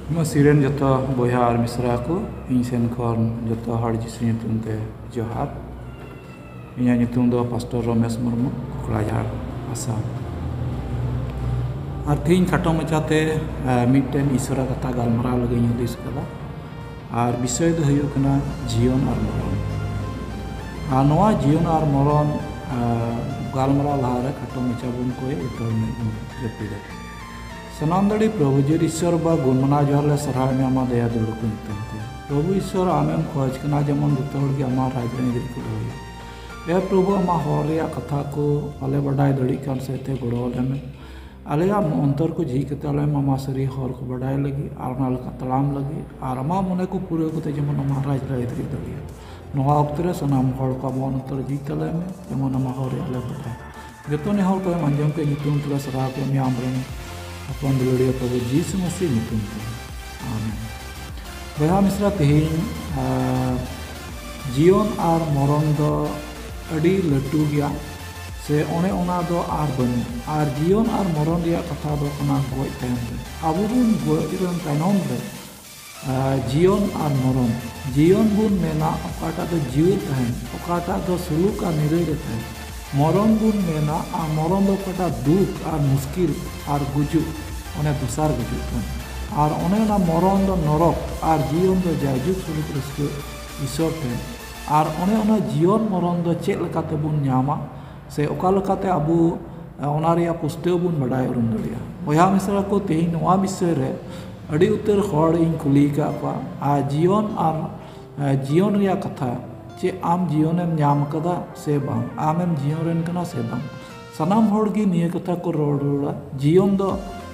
Masiren joto boya ar misra ko ᱤᱧ ᱥᱮᱱ ᱠᱷᱚᱱ ᱡᱚᱛᱚ ᱦᱚᱲ ᱡᱤᱥᱩ ᱧᱩᱛᱩᱢ ᱛᱮ ᱡᱚᱦᱟᱨ ᱤᱧᱟᱹᱜ ᱧᱩᱛᱩᱢ ᱫᱚ ᱯᱟᱥᱴᱚᱨ ᱨᱚᱢᱮᱥ ᱢᱩᱨᱢᱩ ᱠᱚᱠᱲᱟᱡᱷᱟᱲ ᱟᱥᱟᱢ ᱟᱨ ᱛᱤᱦᱤᱧ ᱠᱷᱟᱴᱚ ᱢᱟᱪᱷᱟᱛᱮ ᱢᱤᱫᱴᱮᱱ ᱤᱥᱚᱨᱟ ᱠᱟᱛᱷᱟ ᱜᱟᱞᱢᱟᱨᱟᱣ ᱞᱟᱹᱜᱤᱫ ᱤᱧ ᱦᱩᱫᱤᱥ ᱠᱟᱫᱟ ᱟᱨ ᱵᱤᱥᱚᱭ ᱫᱚ ᱦᱩᱭᱩᱜ ᱠᱟᱱᱟ ᱡᱤᱭᱚᱱ ᱟᱨ ᱢᱚᱨᱚᱱ ᱟᱨ ᱱᱚᱣᱟ ᱡᱤᱭᱚᱱ ᱟᱨ ᱢᱚᱨᱚᱱ ᱜᱟᱞᱢᱟᱨᱟᱣ ᱞᱟᱦᱟᱨᱮ ᱠᱷᱟᱴᱚ ᱢᱟᱪᱷᱟ ᱵᱚᱱ ᱠᱚᱭ ᱩᱛᱟᱹᱨ ᱡᱟᱹᱯᱤᱫᱟ ᱥᱟᱱᱟᱢ ᱫᱟᱲᱮ ᱯᱨᱚभु ᱡᱤ ईश्वर बा गुणमना जोहर ले सराह में आमा दया दुलुक को नितम ते प्रभु ईश्वर आमेम खोज कना जेमन जतो हर गे आमा राज रे गिर को होय ए प्रभु आमा हर रे कथा को आले बडाय दड़ी कान से ते गड़ो लेमे आले आम अंतर को जी कते आले मामा सरी हर को बडाय लगी आर नाल का तलाम लगी आर आमा मने को पूरे को ते जेमन आमा राज रे गिर दड़िया नोआ अक्तरे सनाम हर का मन अंतर जी तले में जेमन आमा हर रे आले बडाय जतो ने हर को मंजम के नितुम तुला सराह के मी आमरे अपन दुलड़िया प्रभु जीसु मसीह नितुम ते आमेन बहा मिश्रा तेहिन जीवन आर मरण दो अड़ी लटू गया से ओने ओना दो आर बनु आर जीवन आर मरण रिया कथा दो कना गोय तहन आबु बुन गोय रन ताइनम रे जीवन आर मरण जीवन बुन मेना ओकाटा दो जीव तहन ओकाटा दो सुलूक आ निरे रे तहन मरण बुन मेना आ मरण दो कटा दुख आर मुश्किल are Gujju one दुसार Gujju are ओने ना मरण दो नरक आर जीवन दो जायजुग सुलूक रस्के ईश्वर ते आर ओने ओना जीवन मरण दो चेक लकाते बुन न्यामा से ओका लकाते आबु ओना रिया पुस्तेव बुन बडाय उरुम दड़िया बया मिसरा को तेहिन नोआ विषय रे अड़ी उतर हर इन कुली का पा आ जीवन आर जीवन रिया कथा चे आम जीवनेम ᱧᱟᱢ कदा से बांग आमेम जीवन रेन कना से बांग सनाम हर गी निये कथा को रोड़ा जीवन दो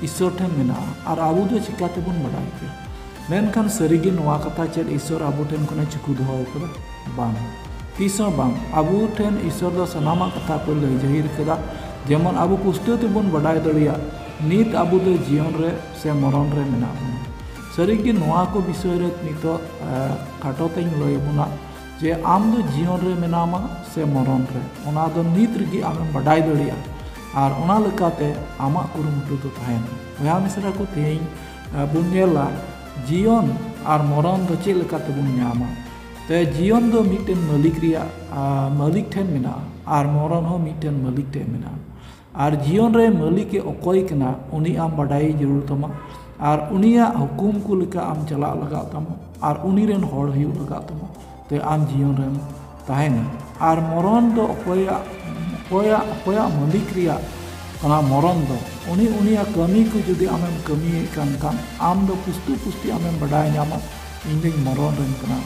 ईश्वर ठेन मेना आर आबु दो चिकाते बुन बडाय के मेनखान सरीगी नोआ कथा चे ईश्वर आबु ठेन कोने चिकु दो कदा बांग तीसो बांग आबु ठेन ईश्वर दो सनामा कथा को लई जहिर कदा जेमन आबु पुस्तक ते बुन बडाय दड़िया नीत आबु दो जीवन रे से मरण रे मेना सरीगी नोआ को विषय रे नितो खाटो तेन लई बुना जे आम दो जीवन रे मेनामा से मरण रे ओना दो नीत रगी आम बडाय दड़िया आर ओना लकाते आमा कुरुमुटु तो ताहेन बया मिसरा को तेहिन बुनेला जीवन आर मरण दो चे लकाते बुन न्यामा ते जीवन दो मिटेन मालिक रिया मालिक ठेन मेना आर मरण हो मिटेन मालिक ठेन मेना आर जीवन रे मालिक के अकोय कना उनी आम बडाय जरूर तमा आर उनिया हुकुम को लका आम चला लगा तमा आर उनी रेन हर हुयु लगा तमा ते आम जीवन रेन ताहेन आर मरण दो अकोया मालिक रिया कना मरण दो उनिया कमी को जुदी आमेम कमी कान आम दो पुष्टि आमेम बडाय न्यामा इन मरण रेन कना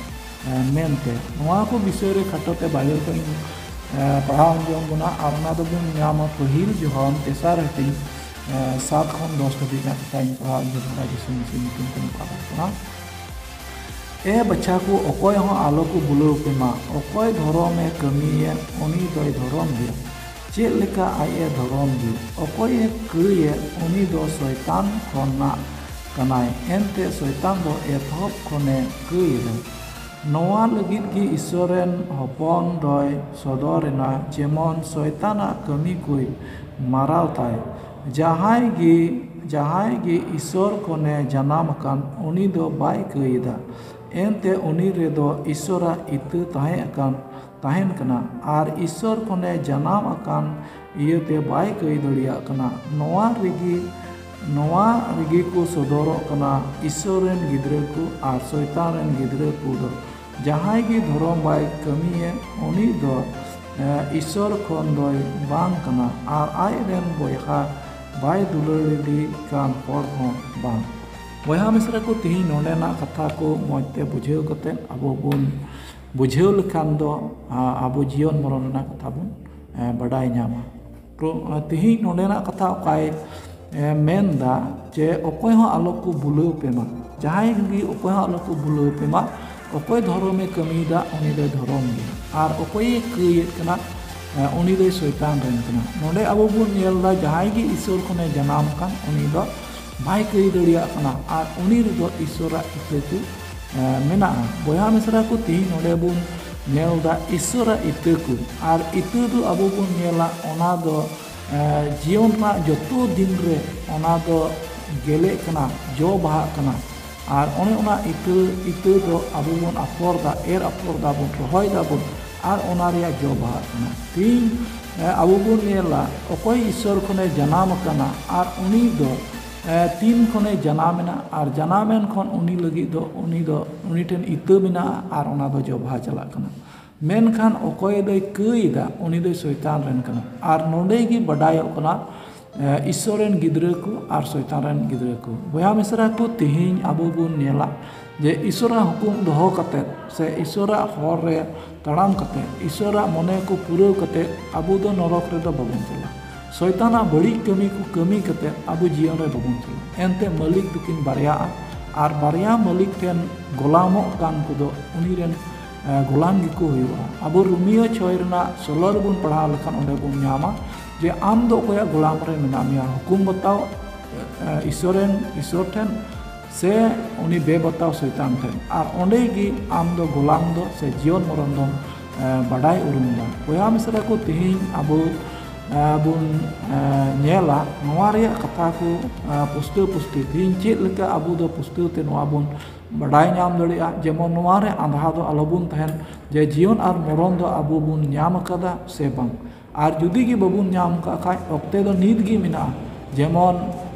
मेनते नोआ को विषय रे खाटोते बायर को पढ़ाव जों गुना आर ना दो बुन न्यामा पहिल जोहन तेसार हटिंग 7 खन 10 हबी का टाइम पढ़ाव जो जिसु मसीह नितुम को कना ए बच्चा को अकोय हो आलो को बुलो पेमा अकोय धरम ए कमीए उनी दय धरम दिया चेक लेका आए धरम दी अकोय कये उनी दो शैतान खना कनाय एनते शैतान दो एथप खने कये नोआ लगित की ईश्वरन हपन दय सदरना जेमन शैताना कमी कोई माराव ताय जहाय गे ईश्वर कोने जनाम कान उनी दो बाय कयदा एनते उनी रे दो ईश्वरा इतु ताहेन कना आर ईश्वर कोने जनाम अकान इयते बाय कई दड़िया कना नोआ रिगी को सदरो कना ईश्वर रेन गिद्रे को आर शैतान रेन गिद्रे को दो जहाय गे धरम बाय कमीए उनी दो ईश्वर खन दो बांग कना आर आय रेन बयहा बाय दुलड़ी कान हर हो बांग बया मिश्रा को तेही नोडेना कथा को मजते बुझेव कते आबो बुन बुझेव लखान दो आबो जीवन मरण ना कथा बुन बडाय न्यामा तो तेही नोडेना कथा काय मेनदा जे अकोय हो आलो को बुलेव पेमा जहाय गी अकोय हो आलो को बुलेव पेमा अकोय धर्मे कमीदा उनी दो धर्म गे आर अकोय कयेत कना उनी दो शैतान रेन कना नोडे आबो बुन नेलदा जहाय गी ईश्वर कोने जनाम कान उनी दो बाय कई दड़िया कना आर उनी रे दो ईश्वरा इतु मेना बया मिसरा को ती नोडे बुन नेलदा ईश्वरा इतु आर इतु दो आबो बुन नेला ओना दो जीवन मा जतो दिन रे ओना दो गेले कना जो बाहा कना ᱟᱨ ᱚᱱᱮ ᱚᱱᱟ ᱤᱛᱟᱹ ᱫᱚ ᱟᱵᱚ ᱵᱚᱱ ᱟᱯᱷᱚᱨᱫᱟ, ᱮᱨ ᱟᱯᱷᱚᱨᱫᱟ ᱵᱚᱱ, ᱨᱚᱦᱚᱭ ᱫᱟᱵᱚᱱ ᱟᱨ ᱚᱱᱟ ᱨᱮᱭᱟᱜ ᱡᱚ ᱵᱟᱦᱟᱜ ᱠᱟᱱᱟ। ᱛᱤᱦᱤᱧ ᱟᱵᱚ ᱵᱚᱱ ᱧᱮᱞᱟ ᱚᱠᱚᱭ ᱤᱥᱥᱚᱨ ᱠᱷᱚᱱᱮ ᱡᱟᱱᱟᱢ ᱟᱠᱟᱱᱟ ᱟᱨ ᱩᱱᱤ ᱫᱚ ᱛᱤᱱ ᱠᱷᱚᱱᱮ ᱡᱟᱱᱟᱢᱮᱱᱟ ᱟᱨ ᱡᱟᱱᱟᱢᱮᱱ ᱠᱷᱚᱱ ᱩᱱᱤ ᱞᱟᱹᱜᱤᱫ ᱫᱚ ᱩᱱᱤ ᱴᱷᱮᱱ ᱤᱛᱟᱹ ᱢᱮᱱᱟᱜᱼᱟ ᱟᱨ ᱚᱱᱟ ᱫᱚ ᱡᱚ ᱵᱟᱦᱟ ᱪᱟᱞᱟᱜ ᱠᱟᱱᱟ। ᱢᱮᱱᱠᱷᱟᱱ ᱚᱠᱚᱭ ᱫᱚᱭ ᱠᱟᱹᱭᱫᱟ ᱩᱱᱤ ᱫᱚᱭ ᱥᱚᱭᱛᱟᱱ ᱨᱮᱱ ᱠᱟᱱᱟ। ᱟᱨ ᱱᱚᱰᱮ ᱜᱮ ᱵᱟᱰᱟᱭᱚᱜ ᱠᱟᱱᱟ ᱤᱥᱥᱚᱨ ᱨᱮᱱ ᱜᱤᱫᱽᱨᱟᱹ ᱠᱚ ᱟᱨ ᱥᱚᱭᱛᱟᱱ ᱨᱮᱱ ᱜᱤᱫᱽᱨᱟᱹ ko ᱵᱚᱭᱦᱟ ᱢᱤᱥᱨᱟ ko ᱛᱤᱦᱤᱧ ᱟᱵᱚ ᱵᱚᱱ ᱧᱮᱞᱟ ᱡᱮ ᱤᱥᱥᱚᱨᱟᱜ ᱦᱩᱠᱩᱢ ᱫᱚᱦᱚ ᱠᱟᱛᱮᱫ ᱥᱮ ᱤᱥᱥᱚᱨᱟᱜ ᱦᱚᱨ ᱨᱮ ᱛᱟᱲᱟᱢ ᱠᱟᱛᱮᱫ ᱤᱥᱥᱚᱨᱟᱜ ᱢᱚᱱᱮ ko ᱯᱩᱨᱟᱹᱣ ᱠᱟᱛᱮᱫ ᱟᱵᱚ ᱫᱚ ᱱᱚᱨᱚᱠ ᱨᱮᱫᱚ ᱵᱟᱵᱚᱱ ᱪᱟᱞᱟᱜᱼᱟ। ᱥᱚᱭᱛᱟᱱᱟᱜ ᱵᱟᱹᱲᱤᱡ ᱠᱟᱹᱢᱤ ko ᱠᱟᱹᱢᱤ ᱠᱟᱛᱮᱫ ᱟᱵᱚ ᱡᱤᱭᱚᱱ ᱨᱮ ᱵᱟᱵᱚᱱ ᱪᱟᱞᱟᱜᱼᱟ। ᱮᱱᱛᱮ ᱢᱟᱹᱞᱤᱠ ᱫᱚᱠᱤᱱ ᱵᱟᱨᱭᱟᱜᱼᱟ ᱟᱨ ᱵᱟᱨᱭᱟ ᱢᱟᱹᱞᱤᱠ ᱴᱷᱮᱱ ᱜᱳᱞᱟᱢᱚᱜ ᱠᱟᱱ ᱠᱚᱫᱚ ᱩᱱᱤ ᱨᱮᱱ গোলাম গᱮᱠᱚ হুᱭᱩᱜᱼᱟ। ᱟᱵᱚ ᱨᱳᱢᱤᱭᱳ 6 ᱨᱮᱱᱟᱜ 16 ᱨᱮᱵᱚᱱ ᱯᱟᱲᱦᱟᱣ ᱞᱮᱠᱷᱟᱱ ᱚᱸᱰᱮ ᱵᱚᱱ ᱧᱟᱢᱟ ᱡᱮ ᱟᱢ ᱫᱚ ᱚᱠᱚᱭᱟᱜ গোলাম ᱨᱮ ᱢᱮᱱᱟᱜ ᱢᱮᱭᱟ, ᱦᱩᱠᱩᱢ ᱵᱟᱛᱟᱣ ᱤᱥᱥᱚᱨ ᱴᱷᱮᱱ ᱥᱮ ᱩᱱᱤ ᱵᱮᱵᱟᱛᱟᱣ ᱥᱚᱭᱛᱟᱱ ᱴᱷᱮᱱ। ᱟᱨ ᱚᱸᱰᱮ ᱜᱮ ᱟᱢ ᱫᱚ গোলাম ᱫᱚ ᱥᱮ ᱡᱤᱭᱚᱱ ᱢᱚᱨᱚᱱ ᱫᱚᱢ ᱵᱟᱰᱟᱭ ᱩᱨᱩᱢᱫᱟ। ᱵᱚᱭᱦᱟ ᱢᱤᱥᱨᱟ ko ᱛᱤᱦᱤᱧ ᱟᱵᱚ ᱵᱚᱱ ᱧᱮᱞᱟ ᱱᱚᱣᱟ ᱨᱮᱭᱟᱜ ᱠᱟᱛᱷᱟ ko ᱯᱩᱥᱴᱟᱹᱣ ᱯᱩᱥᱴᱤ ᱛᱤᱦᱤᱧ ᱪᱮᱫ ᱞᱮᱠᱟ ᱟᱵᱚ ᱫᱚ ᱯᱩᱥᱴᱟᱹᱣ ᱛᱮ ᱱᱚᱣᱟ ᱵᱚᱱ ᱵᱟᱰᱟᱭ ᱧᱟᱢ ᱫᱟᱲᱮᱭᱟᱜᱼᱟ। ᱡᱮᱢᱚᱱ ᱱᱚᱣᱟ ᱨᱮ ᱟᱸᱫᱷᱟ ᱫᱚ ᱟᱞᱚᱵᱚᱱ ᱛᱟᱦᱮᱱ ᱡᱮ ᱡᱤᱭᱚᱱ ᱟᱨ ᱢᱚᱨᱚᱱ ᱫᱚ ᱟᱵᱚ ᱵᱚᱱ ᱧᱟᱢ ᱟᱠᱟᱫᱟ ᱥᱮ ᱵᱟᱝ। ᱟᱨ ᱡᱩᱫᱤ ᱜᱮ ᱵᱟᱵᱚᱱ ᱧᱟम ᱠᱟᱜ ᱠᱷᱟᱡ ᱚᱠᱛᱮ ᱫᱚ ᱱᱤᱛ ᱜᱮ ᱢᱮᱱᱟᱜᱼᱟ। ᱡᱮᱢᱚᱱ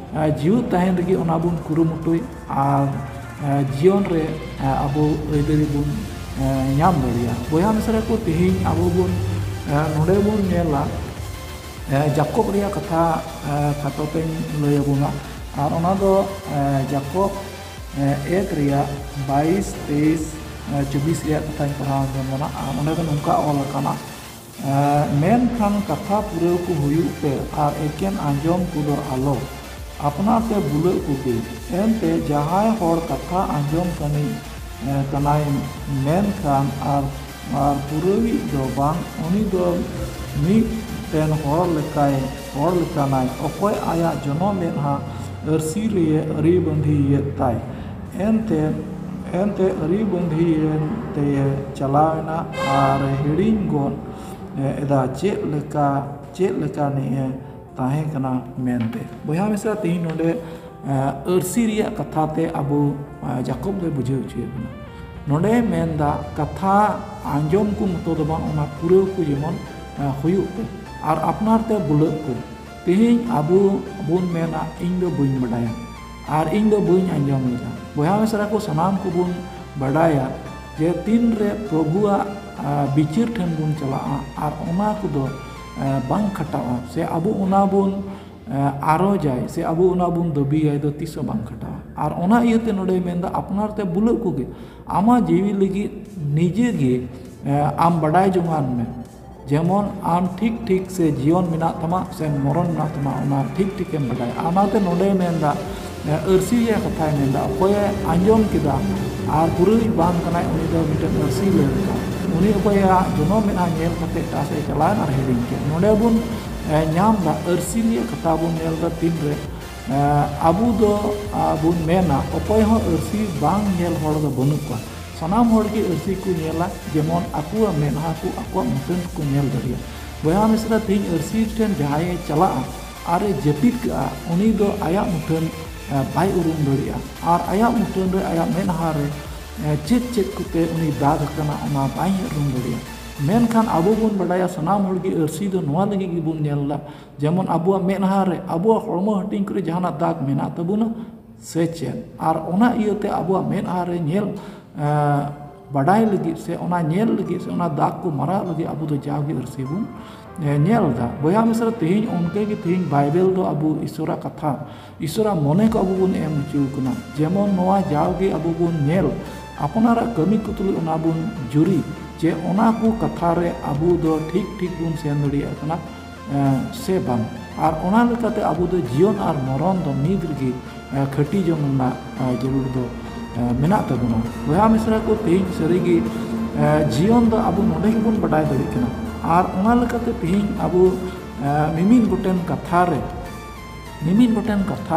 ᱡᱤᱣᱮᱫ ᱛᱟᱦᱮᱱ ᱨᱮᱜᱮ ᱚᱱᱟ ᱵᱚᱱ ᱠᱩᱨᱩᱢᱩᱴᱩᱭ ᱟᱨ ᱡᱤᱭᱚᱱ ᱨᱮ ᱟᱵᱚ ᱟᱹᱭᱫᱟᱹᱨᱤ ᱵᱚᱱ ᱧᱟᱢ ᱫᱟᱲᱮᱭᱟᱜᱼᱟ। ᱵᱚᱭᱦᱟ ᱢᱤᱥᱨᱟ ko ᱛᱤᱦᱤᱧ ᱟᱵᱚ ᱵᱚᱱ ᱱᱚᱰᱮ ᱵᱚᱱ ᱧᱮᱞᱟ ᱡᱟᱠᱚᱵ ᱨᱮᱭᱟᱜ ᱠᱟᱛᱷᱟ ᱠᱷᱟᱴᱚ ᱛᱮᱧ ᱞᱟᱹᱭ ᱟᱵᱚᱱᱟ ᱟᱨ ᱚᱱᱟ ᱫᱚ ᱡᱟᱠᱚᱵ 1 ᱨᱮᱭᱟᱜ 22, 23, 24 ᱨᱮᱭᱟᱜ ᱠᱟᱛᱷᱟᱧ ᱯᱟᱲᱦᱟᱣ ᱟᱵᱚᱱᱟ। ᱟᱨ ᱚᱸᱰे ᱫᱚ ᱱᱚᱝᱠᱟ ᱚᱞ ᱟᱠᱟᱱᱟ ᱢᱮᱱᱠᱷᱟᱱ ᱠᱟᱛᱷᱟ ᱯᱩᱨᱟᱹᱣ ko ᱦᱩᱭᱩᱜ ᱯᱮ ᱟᱨ ᱮᱠᱮᱱ ᱟᱸᱡᱚᱢ ᱠᱚᱫᱚ ᱟᱞᱚ, ᱟᱯᱱᱟᱨ ᱛᱮ ᱵᱩᱞᱟᱹᱜ ᱠᱚᱜᱮ। ᱮᱱᱛᱮ ᱡᱟᱦᱟᱸᱭ ᱦᱚᱲ ᱠᱟᱛᱷᱟ ᱟᱸᱡᱚᱢ ᱠᱟᱱᱟᱭ ᱢᱮᱱᱠᱷᱟन ᱟᱨ ᱯᱩᱨᱟᱹᱣᱤᱡ ᱫᱚ ᱵᱟᱝ, ᱩᱱᱤ ᱫᱚ ᱢᱤᱫᱴᱮᱱ ᱦᱚᱲ ᱞᱮᱠᱟᱱᱟᱭ ᱚᱠᱚᱭ ᱟᱭᱟᱜ ᱡᱚᱱᱚᱢ ᱢᱮᱫᱦᱟ ᱟᱹᱨᱥᱤ ᱨᱮ ᱟᱹᱨᱤ ᱵᱟᱸᱫᱤᱭᱮᱫ ᱛᱟᱭ। ᱮᱱᱛᱮ ᱟᱹᱨᱤ ᱵᱟᱸᱫᱤᱭᱮᱱ ᱛᱮᱭ ᱪᱟᱞᱟᱣᱮᱱᱟ ᱟᱨ ᱦᱤᱲᱤᱧ ᱜᱚᱫ ᱮᱫᱟ ᱪᱮᱫ ᱞᱮᱠᱟᱱᱤᱡ ᱛᱟᱦᱮᱸ ᱠᱟᱱᱟ ᱢᱮᱱᱛᱮ। ᱵᱚᱭᱦᱟ ᱢᱤᱥᱨᱟ ᱛᱤᱦᱤᱧ ᱱᱚᱰᱮ ᱟᱹᱨᱥᱤ ᱨᱮᱭᱟᱜ ᱠᱟᱛᱷᱟ ᱛᱮ ᱟᱵᱚ ᱡᱟᱠᱚᱵ ᱫᱚᱭ ᱵᱩᱡᱷᱟᱹᱣ ᱦᱚᱪᱚᱭᱮᱫ ᱵᱚᱱᱟ। ᱱᱚᱰᱮ ᱢᱮᱱᱫᱟ ᱠᱟᱛᱷᱟ ᱟᱸᱡᱚᱢ ko ᱢᱚᱛᱚ ᱫᱚ ᱵᱟᱝ, ᱚᱱᱟ ᱯᱩᱨᱟᱹᱣ ko ᱡᱮᱢᱚᱱ ᱦᱩᱭᱩᱜ ᱯᱮ ᱟᱨ ᱟᱯᱱᱟর ᱛᱮ ᱵᱩᱞᱟᱹᱜ ko। ᱛᱤᱦᱤᱧ ᱟᱵᱚ ᱵᱚᱱ ᱢᱮᱱᱟ ᱤᱧ ᱫᱚ ᱵᱟᱹᱧ ᱵᱟᱰᱟᱭᱟ ᱟᱨ ᱤᱧ ᱫᱚ ᱵᱟᱹᱧ ᱟᱸᱡᱚᱢ ᱞᱮᱫᱟ। ᱵᱚᱭᱦᱟ ᱢᱤᱥᱨᱟ ko ᱥᱟᱱᱟᱢ ᱠᱚᱵᱚᱱ ᱵᱟᱰᱟᱭᱟ ᱡᱮ ᱛᱤᱱᱨᱮ ᱯᱨᱚᱵᱷᱩᱣᱟᱜ ᱵᱤᱪᱟᱹᱨ ᱴᱷᱮᱱ ᱵᱚᱱ ᱪᱟᱞᱟᱜᱼᱟ ᱟᱨ ᱚᱱᱟ ᱠᱚᱫᱚ ᱵᱟᱝ ᱠᱷᱟᱴᱟᱜᱼᱟ ᱥᱮ ᱟᱵᱚ ᱚᱱᱟ ᱵᱚᱱ ᱟᱨᱚᱡᱟᱭ ᱥᱮ ᱟᱵᱚ ᱚᱱᱟ ᱵᱚᱱ ᱫᱟᱹᱵᱤᱭᱟᱭ ᱫᱚ ᱛᱤᱥ ᱦᱚᱸ ᱵᱟᱝ ᱠᱷᱟᱴᱟᱜᱼᱟ। ᱟᱨ ᱚᱱᱟ ᱤᱭᱟᱹᱛᱮ ᱱᱚᱰᱮ ᱢᱮᱱᱫᱟ ᱟᱯᱱᱟর ᱛᱮ ᱵᱩᱞᱟᱹᱜ ᱠᱚᱜᱮ। ᱟᱢᱟᱜ ᱡᱤᱣᱤ ᱞᱟᱹᱜᱤᱫ ᱱᱤᱡᱮ ᱜᱮ ᱟᱢ ᱵᱟᱰᱟᱭ ᱡᱚᱝᱟᱱ ᱢᱮ ᱡᱮᱢᱚᱱ ᱟᱢ ᱴᱷᱤᱠ ᱥᱮ ᱡᱤᱭᱚᱱ ᱢᱮᱱᱟᱜ ᱛᱟᱢᱟ ᱥᱮ ᱢᱚᱨᱚᱱ ᱢᱮᱱᱟᱜ ᱛᱟᱢᱟ ᱚᱱᱟ ᱴᱷᱤᱠᱮᱢ ᱵᱟᱰᱟᱭᱟ। ᱚᱱᱟᱛᱮ ᱱᱚᱰᱮ ᱢᱮᱱᱫᱟ ᱟᱹᱨᱥᱤ ᱨᱮᱭᱟᱜ ᱠᱟᱛᱷᱟᱭ ᱢᱮᱱᱫᱟ ᱚᱠᱚᱭᱮ ᱟᱸᱡᱚᱢ ᱠᱮᱫᱟ ᱟᱨ ᱯᱩᱨᱟᱹᱣᱤᱡ ᱵᱟᱝ ᱠᱟᱱᱟᱭ ᱩᱱᱤ ᱫᱚ ᱢᱤᱫᱴᱮᱱ ᱟᱹᱨᱥᱤ ᱞᱮᱠᱟ। ᱩᱱᱤ ᱚᱠᱚᱭᱟᱜ ᱡᱚᱱᱚᱢ ᱢᱮᱫᱦᱟ ᱧᱮᱞ ᱠᱟᱛᱮ ᱮᱴᱟᱜ ᱥᱮᱫ ᱪᱟᱞᱟᱣᱮᱱ ᱟᱨ ᱦᱤᱲᱤᱧ ᱠᱮᱫ। ᱱᱚᱰᱮ ᱵᱚᱱ ᱧᱟᱢᱫᱟ ᱟᱹᱨᱥᱤ ᱨᱮᱭᱟᱜ ᱠᱟᱛᱷᱟ ᱵᱚᱱ ᱧᱮᱞᱫᱟ ᱛᱤᱱᱨᱮ ᱟᱵᱚ ᱫᱚ ᱵᱚᱱ ᱢᱮᱱᱟ ᱚᱠᱚᱭ ᱦᱚᱸ ᱟᱹᱨᱥᱤ ᱵᱟᱝ ᱧᱮᱞ ᱦᱚᱲ ᱫᱚ ᱵᱟᱹᱱᱩᱜ ᱠᱚᱣᱟ। ᱥᱟᱱᱟᱢ ᱦᱚᱲ ᱜᱮ ᱟᱹᱨᱥᱤ ko ᱧᱮᱞᱟ ᱡᱮᱢᱚᱱ ᱟᱠᱚᱣᱟᱜ ᱢᱮᱫᱦᱟ ko ᱟᱠᱚᱣᱟᱜ ᱢᱩᱴᱷᱟᱹᱱ ᱠᱚ ᱧᱮᱞ ᱫᱟᱲᱮᱭᱟᱜᱼᱟ। ᱵᱚᱭᱦᱟ ᱢᱤᱥᱨᱟ ᱛᱤᱦᱤᱧ ᱟᱹᱨᱥᱤ ᱴᱷᱮᱱ ᱡᱟᱦᱟᱸᱭᱮ ᱪᱟᱞᱟᱜᱼᱟ ᱟᱨᱮ ᱡᱟᱹᱯᱤᱫ ᱠᱟᱜᱼᱟ ᱩᱱᱤ ᱫᱚ ᱟᱭᱟᱜ ᱢᱩᱴᱷᱟᱹᱱ ᱵᱟᱭ ᱩᱨᱩᱢ ᱫᱟᱲᱮᱭᱟᱜᱼᱟ ᱟᱨ ᱟᱭᱟᱜ ᱢᱩᱴᱷᱟᱹᱱ ᱨᱮ ᱟᱭᱟᱜ ᱢᱮᱫᱦᱟ ᱨᱮ ᱪᱮᱫ ᱠᱚᱛᱮ ᱩᱱᱤ ᱫᱟᱜ ᱟᱠᱟᱱᱟ ᱚᱱᱟ ᱵᱟᱭ ᱩᱨᱩᱢ ᱫᱟᱲᱮᱭᱟᱜᱼᱟ। ᱢᱮᱱᱠᱷᱟन ᱟᱵᱚ ᱵᱚᱱ ᱵᱟᱰᱟᱭᱟ ᱥᱟᱱᱟम ᱦᱚᱲ ᱜᱮ ᱟᱹᱨᱥᱤ ᱫᱚ ᱱᱚᱣᱟ ᱞᱟᱹᱜᱤᱫ ᱜᱮᱵᱚᱱ ᱧᱮᱞᱫᱟ ᱡᱮᱢᱚᱱ ᱟᱵᱚᱣᱟᱜ ᱢᱮᱫᱦᱟ ᱨᱮ ᱟᱵᱚᱣᱟᱜ ᱦᱚᱲᱢᱚ ᱦᱟᱹᱴᱤᱧ ᱠᱚᱨᱮ ᱡᱟᱦᱟᱱᱟᱜ ᱫᱟᱜ ᱢᱮᱱᱟᱜ ᱛᱟᱵᱚᱱᱟ ᱥᱮ ᱪᱮᱫ। ᱟᱨ ᱚᱱᱟ ᱤᱭᱟᱹᱛᱮ ᱟᱵᱚᱣᱟᱜ ᱢᱮᱫᱦᱟ ᱨᱮ ᱧᱮᱞ ᱵᱟᱰᱟᱭ ᱞᱟᱹᱜᱤᱫ ᱥᱮ ᱚᱱᱟ ᱧᱮᱞ ᱞᱟᱹᱜᱤᱫ ᱥᱮ ᱚᱱᱟ ᱫᱟᱜ ko ᱢᱟᱨᱟᱣ ᱞᱟᱹᱜᱤᱫ ᱟᱵᱚ ᱫᱚ ᱡᱟᱣᱜᱮ ᱟᱹᱨᱥᱤ ᱵᱚᱱ ᱧᱮᱞᱫᱟ। ᱵᱚᱭᱦᱟ ᱢᱤᱥᱨᱟ ᱛᱤᱦᱤᱧ ᱚᱱᱠᱟᱜᱮ ᱛᱤᱦᱤᱧ ᱵᱟᱭᱵᱮᱞ ᱫᱚ ᱟᱵᱚ ᱤᱥᱥᱚᱨᱟᱜ ᱠᱟᱛᱷᱟ ᱤᱥᱥᱚᱨᱟᱜ ᱢᱚᱱᱮ ko ᱟᱵᱚ ᱵᱚᱱ ᱮᱢ ᱦᱚᱪᱚ ᱠᱟᱱᱟ ᱡᱮᱢᱚᱱ ᱱᱚᱣᱟ ᱡᱟᱣᱜᱮ ᱟᱵᱚ ᱵᱚᱱ ᱧᱮᱞ ᱟᱯᱱᱟᱨᱟᱜ ᱠᱟᱹᱢᱤ ko ᱛᱩᱞᱩᱡ ᱚᱱᱟ ᱵᱚᱱ ᱡᱩᱨᱤ ᱡᱮ ᱚᱱᱟ ko ᱠᱟᱛᱷᱟ ᱨᱮ ᱟᱵᱚ ᱫᱚ ᱴᱷᱤᱠ ᱵᱚᱱ ᱥᱮᱱ ᱫᱟᱲᱮᱭᱟᱜ ᱠᱟᱱᱟ ᱥᱮ ᱵᱟᱝ। ᱟᱨ ᱚᱱᱟ ᱞᱮᱠᱟᱛᱮ ᱟᱵᱚ ᱫᱚ ᱡᱤᱭᱚᱱ ᱟᱨ ᱢᱚᱨᱚᱱ ᱫᱚ ᱱᱤᱛ ᱨᱮᱜᱮ ᱠᱷᱟᱹᱴᱤ ᱡᱚᱝ ᱨᱮᱱᱟᱜ ᱡᱟᱹᱨᱩᱲ ᱫᱚ ᱢᱮᱱᱟᱜ ᱛᱟᱵᱚᱱᱟ। ᱵᱚᱭᱦᱟ ᱢᱤᱥᱨᱟ ko ᱛᱤᱦᱤᱧ ᱥᱟᱹᱨᱤᱜᱮ ᱡᱤᱭᱚᱱ ᱫᱚ ᱟᱵᱚ ᱱᱚᱰᱮ ᱜᱮᱵᱚᱱ ᱵᱟᱰᱟᱭ ᱫᱟᱲᱮᱭᱟᱜ ᱠᱟᱱᱟ। ᱟᱨ ᱚᱱᱟ ᱞᱮᱠᱟᱛᱮ ᱛᱤᱦᱤᱧ ᱟᱵᱚ ᱢᱤᱢᱤᱫ ᱜᱚᱴᱮᱱ ᱠᱟᱛᱷᱟ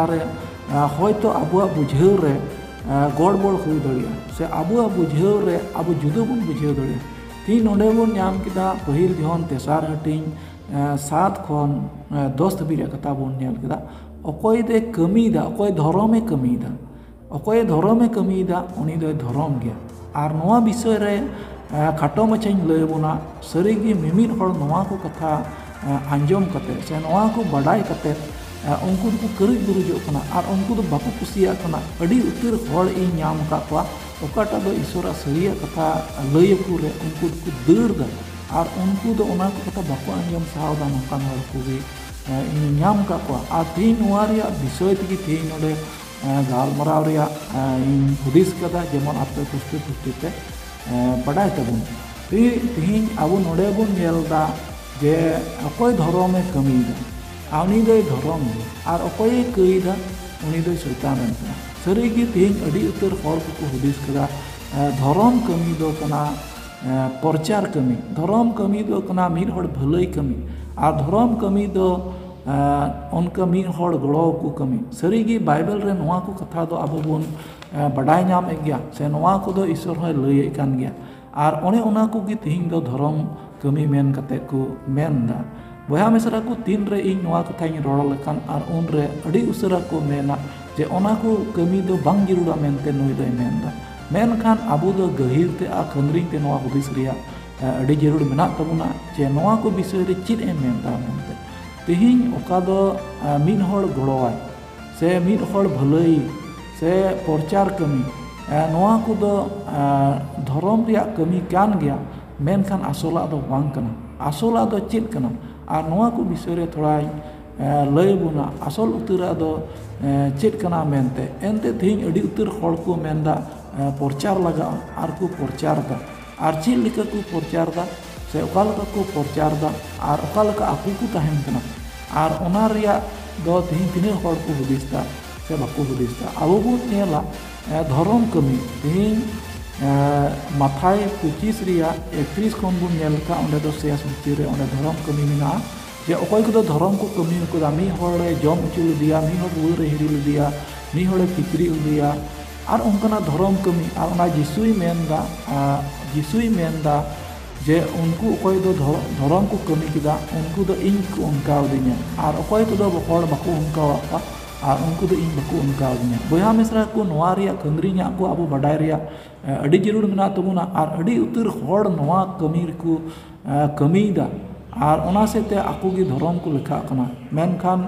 ᱨᱮ ᱦᱚᱭᱛᱚ ᱟᱵᱚᱣᱟᱜ ᱵᱩᱡᱷᱟᱹᱣ ᱨᱮ गड़बड़ हो दाड़ा से अब बुझाव रे अब जुदा बन बुझाव दाड़ा तीन नोडे बन नाम किदा पहिल जहन तेसार हटिंग 7 खन 10 धाबी कथा बन नेल किदा अकय दे कमीदा अकय धर्मे कमीदा ᱚᱠᱚᱭ ᱫᱷᱚᱨᱚᱢᱮ ᱠᱟᱹᱢᱤᱭᱮᱫᱟ ᱩᱱᱤ ᱫᱚᱭ ᱫᱷᱚᱨᱚᱢ ᱜᱮᱭᱟ᱾ ᱟᱨ ᱱᱚᱣᱟ ᱵᱤᱥᱚᱭ ᱨᱮ ᱠᱷᱟᱴᱚ ᱢᱟᱪᱷᱟᱧ ᱞᱟᱹᱭ ᱟᱵᱚᱱᱟ, ᱥᱟᱹᱨᱤᱜᱮ ᱢᱤᱢᱤᱫ ᱦᱚᱲ ᱱᱚᱣᱟ ᱠᱚ ᱠᱟᱛᱷᱟ ᱟᱸᱡᱚᱢ ᱠᱟᱛᱮ ᱥᱮ ᱱᱚᱣᱟ ᱠᱚ ᱵᱟᱰᱟᱭ ᱠᱟᱛᱮ ᱩᱱᱠᱩ ᱫᱚᱠᱚ ᱠᱟᱹᱨᱤᱡ ᱵᱩᱨᱩᱡᱚᱜ ᱠᱟᱱᱟ ᱟᱨ ᱩᱱᱠᱩ ᱫᱚ ᱵᱟᱠᱚ ᱠᱩᱥᱤᱭᱟᱜ ᱠᱟᱱᱟ᱾ ᱟᱹᱰᱤ ᱩᱛᱟᱹᱨ ᱦᱚᱲ ᱤᱧ ᱧᱟᱢ ᱟᱠᱟᱫ ᱠᱚᱣᱟ ᱚᱠᱟᱴᱟᱜ ᱫᱚ ᱤᱥᱥᱚᱨᱟᱜ ᱥᱟᱹᱨᱤᱭᱟᱜ ᱠᱟᱛᱷᱟ ᱞᱟᱹᱭᱟᱠᱚ ᱨᱮ ᱩᱱᱠᱩ ᱫᱚᱠᱚ ᱫᱟᱹᱲ ᱫᱟ ᱟᱨ ᱩᱱᱠᱩ ᱫᱚ ᱚᱱᱟ ᱠᱚ ᱠᱟᱛᱷᱟ ᱵᱟᱠᱚ ᱟᱸᱡᱚᱢ ᱥᱟᱦᱟᱣᱫᱟ᱾ ᱱᱚᱝᱠᱟᱱ ᱦᱚᱲ ᱠᱚᱜᱮ ᱤᱧ ᱧᱟᱢ ᱟᱠᱟᱫ ᱠᱚᱣᱟ᱾ ᱟᱨ ᱛᱮᱦᱮᱧ ᱱᱚᱣᱟ ᱨᱮᱭᱟᱜ ᱵᱤᱥᱚᱭ ᱛᱮᱜᱮ ᱛᱮᱦᱮᱧ ᱱᱚᱰᱮ ᱜᱟᱞᱢᱟᱨᱟᱣ ᱨᱮᱭᱟᱜ ᱤᱧ ᱦᱩᱫᱤᱥ ᱠᱟᱫᱟ, ᱡᱮᱢᱚᱱ ᱟᱯᱮ ᱯᱩᱥᱴᱟᱹ ᱯᱩᱥᱴᱤ ᱛᱮ ᱵᱟᱰᱟᱭ ᱛᱟᱵᱚᱱ᱾ ᱛᱮᱦᱮᱧ ᱟᱵᱚ ᱱᱚᱰᱮ ᱵᱚᱱ ᱧᱮᱞ ᱮᱫᱟ ᱡᱮ ᱚᱠᱚᱭ ᱫᱷᱚᱨᱚᱢᱮ ᱠᱟᱹᱢᱤᱭᱮᱫᱟ ᱩᱱᱤ ᱫᱚᱭ ᱫᱷᱚᱨᱚᱢ ᱜᱮ, ᱟᱨ ᱚᱠᱚᱭᱮ ᱠᱟᱹᱭᱫᱟ ᱩᱱᱤ ᱫᱚᱭ ᱥᱚᱭᱛᱟᱱᱮᱱ ᱠᱟᱱᱟ᱾ ᱥᱟᱹᱨᱤᱜᱮ ᱛᱮᱦᱮᱧ ᱟᱹᱰᱤ ᱩᱛᱟᱹᱨ ᱦᱚᱲ ᱠᱚᱠᱚ ᱦᱩᱫᱤᱥ ᱠᱟᱫᱟ ᱫᱷᱚᱨᱚᱢ ᱠᱟᱹᱢᱤ ᱫᱚ ᱠᱟᱱᱟ ᱯᱨᱚᱪᱟᱨ ᱠᱟᱹᱢᱤ, ᱫᱷᱚᱨᱚᱢ ᱠᱟᱹᱢᱤ ᱫᱚ ᱠᱟᱱᱟ ᱢᱤᱫ ᱦᱚᱲ ᱵᱷᱟᱹᱞᱟᱹᱭ ᱠᱟᱹᱢᱤ, ᱟᱨ ᱫᱷᱚᱨᱚᱢ ᱠᱟᱹᱢᱤ ᱫᱚ ᱚᱱᱠᱟ ᱢᱤᱫ ᱦᱚᱲ ᱜᱚᱲᱚ ᱠᱚ ᱠᱟᱹᱢᱤ᱾ ᱥᱟᱹᱨᱤᱜᱮ ᱵᱟᱭᱵᱮᱞ ᱨᱮ ᱱᱚᱣᱟ ᱠᱚ ᱠᱟᱛᱷᱟ ᱫᱚ ᱟᱵᱚ ᱵᱚᱱ ᱵᱟᱰᱟᱭ ᱧᱟᱢᱮᱫ ᱜᱮᱭᱟ, ᱥᱮ ᱱᱚᱣᱟ ᱠᱚᱫᱚ ᱤᱥᱥᱚᱨ ᱦᱚᱸᱭ ᱞᱟᱹᱭᱮᱫ ᱠᱟᱱ ᱜᱮᱭᱟ᱾ ᱟᱨ ᱚᱱᱮ ᱚᱱᱟ ᱠᱚᱜᱮ ᱛᱮᱦᱮᱧ ᱫᱚ ᱫᱷᱚᱨᱚᱢ ᱠᱟᱹᱢᱤ ᱢᱮᱱ ᱠᱟᱛᱮᱫ ᱠᱚ ᱢᱮᱱᱫᱟ᱾ ᱵᱚᱭᱦᱟ ᱢᱤᱥᱨᱟ ᱠᱚ, ᱛᱤᱱᱨᱮ ᱤᱧ ᱱᱚᱣᱟ ᱠᱟᱛᱷᱟᱧ ᱨᱚᱲ ᱞᱮᱠᱷᱟᱱ ᱟᱨ ᱩᱱᱨᱮ aᱹᱰᱤ ᱩᱥᱟᱹᱨᱟ ᱠᱚ ᱢᱮᱱᱟ ᱡᱮ ᱚᱱᱟ ko kami do bang jirura mente nui do menda menkan abu do gahir te a khandring te noa hudis riya adi jirur menak tabuna je noa ko bisoy re chit menta mente tihing oka do mid hor goroai se mid hor bhalai se porchar kami noa ko do dhorom riya kami kan gya menkan asola do bang kana asola do chit kana ar noa ko bisoy re thorai lay buna asol utara do chit kana mente ente thing adi utar hor ko menda porchar laga ar ko porchar da ar chit lika ko porchar da se okalaka ko porchar da ar okalaka aku ko tahen kana ar ona riya do thing tine hor ko hudista se bako hudista abu bu nela dhorom kami thing mathay 25 riya 31 kon bu nel ka onde do se asutire onde dhorom kami mina je okoy ko dhorom ko kami ko dami hore jom chul dia mi hor wur hiri dia mi hore fikri dia ar onkana dhorom kami ar ona jisui menda je unku okoy do dhorom ko kami kida unku do ing ko onkaw dinya ar okoy ko do hor bako onkaw ar unku do ing bako onkaw dinya boya misra ko noa riya kangri nya ko abu badai riya adi jirur mena tabuna ar adi utur hor noa kami ko kami da আর ওনা সেতে আকুগি ধরম কো লেখা কানা মেনখান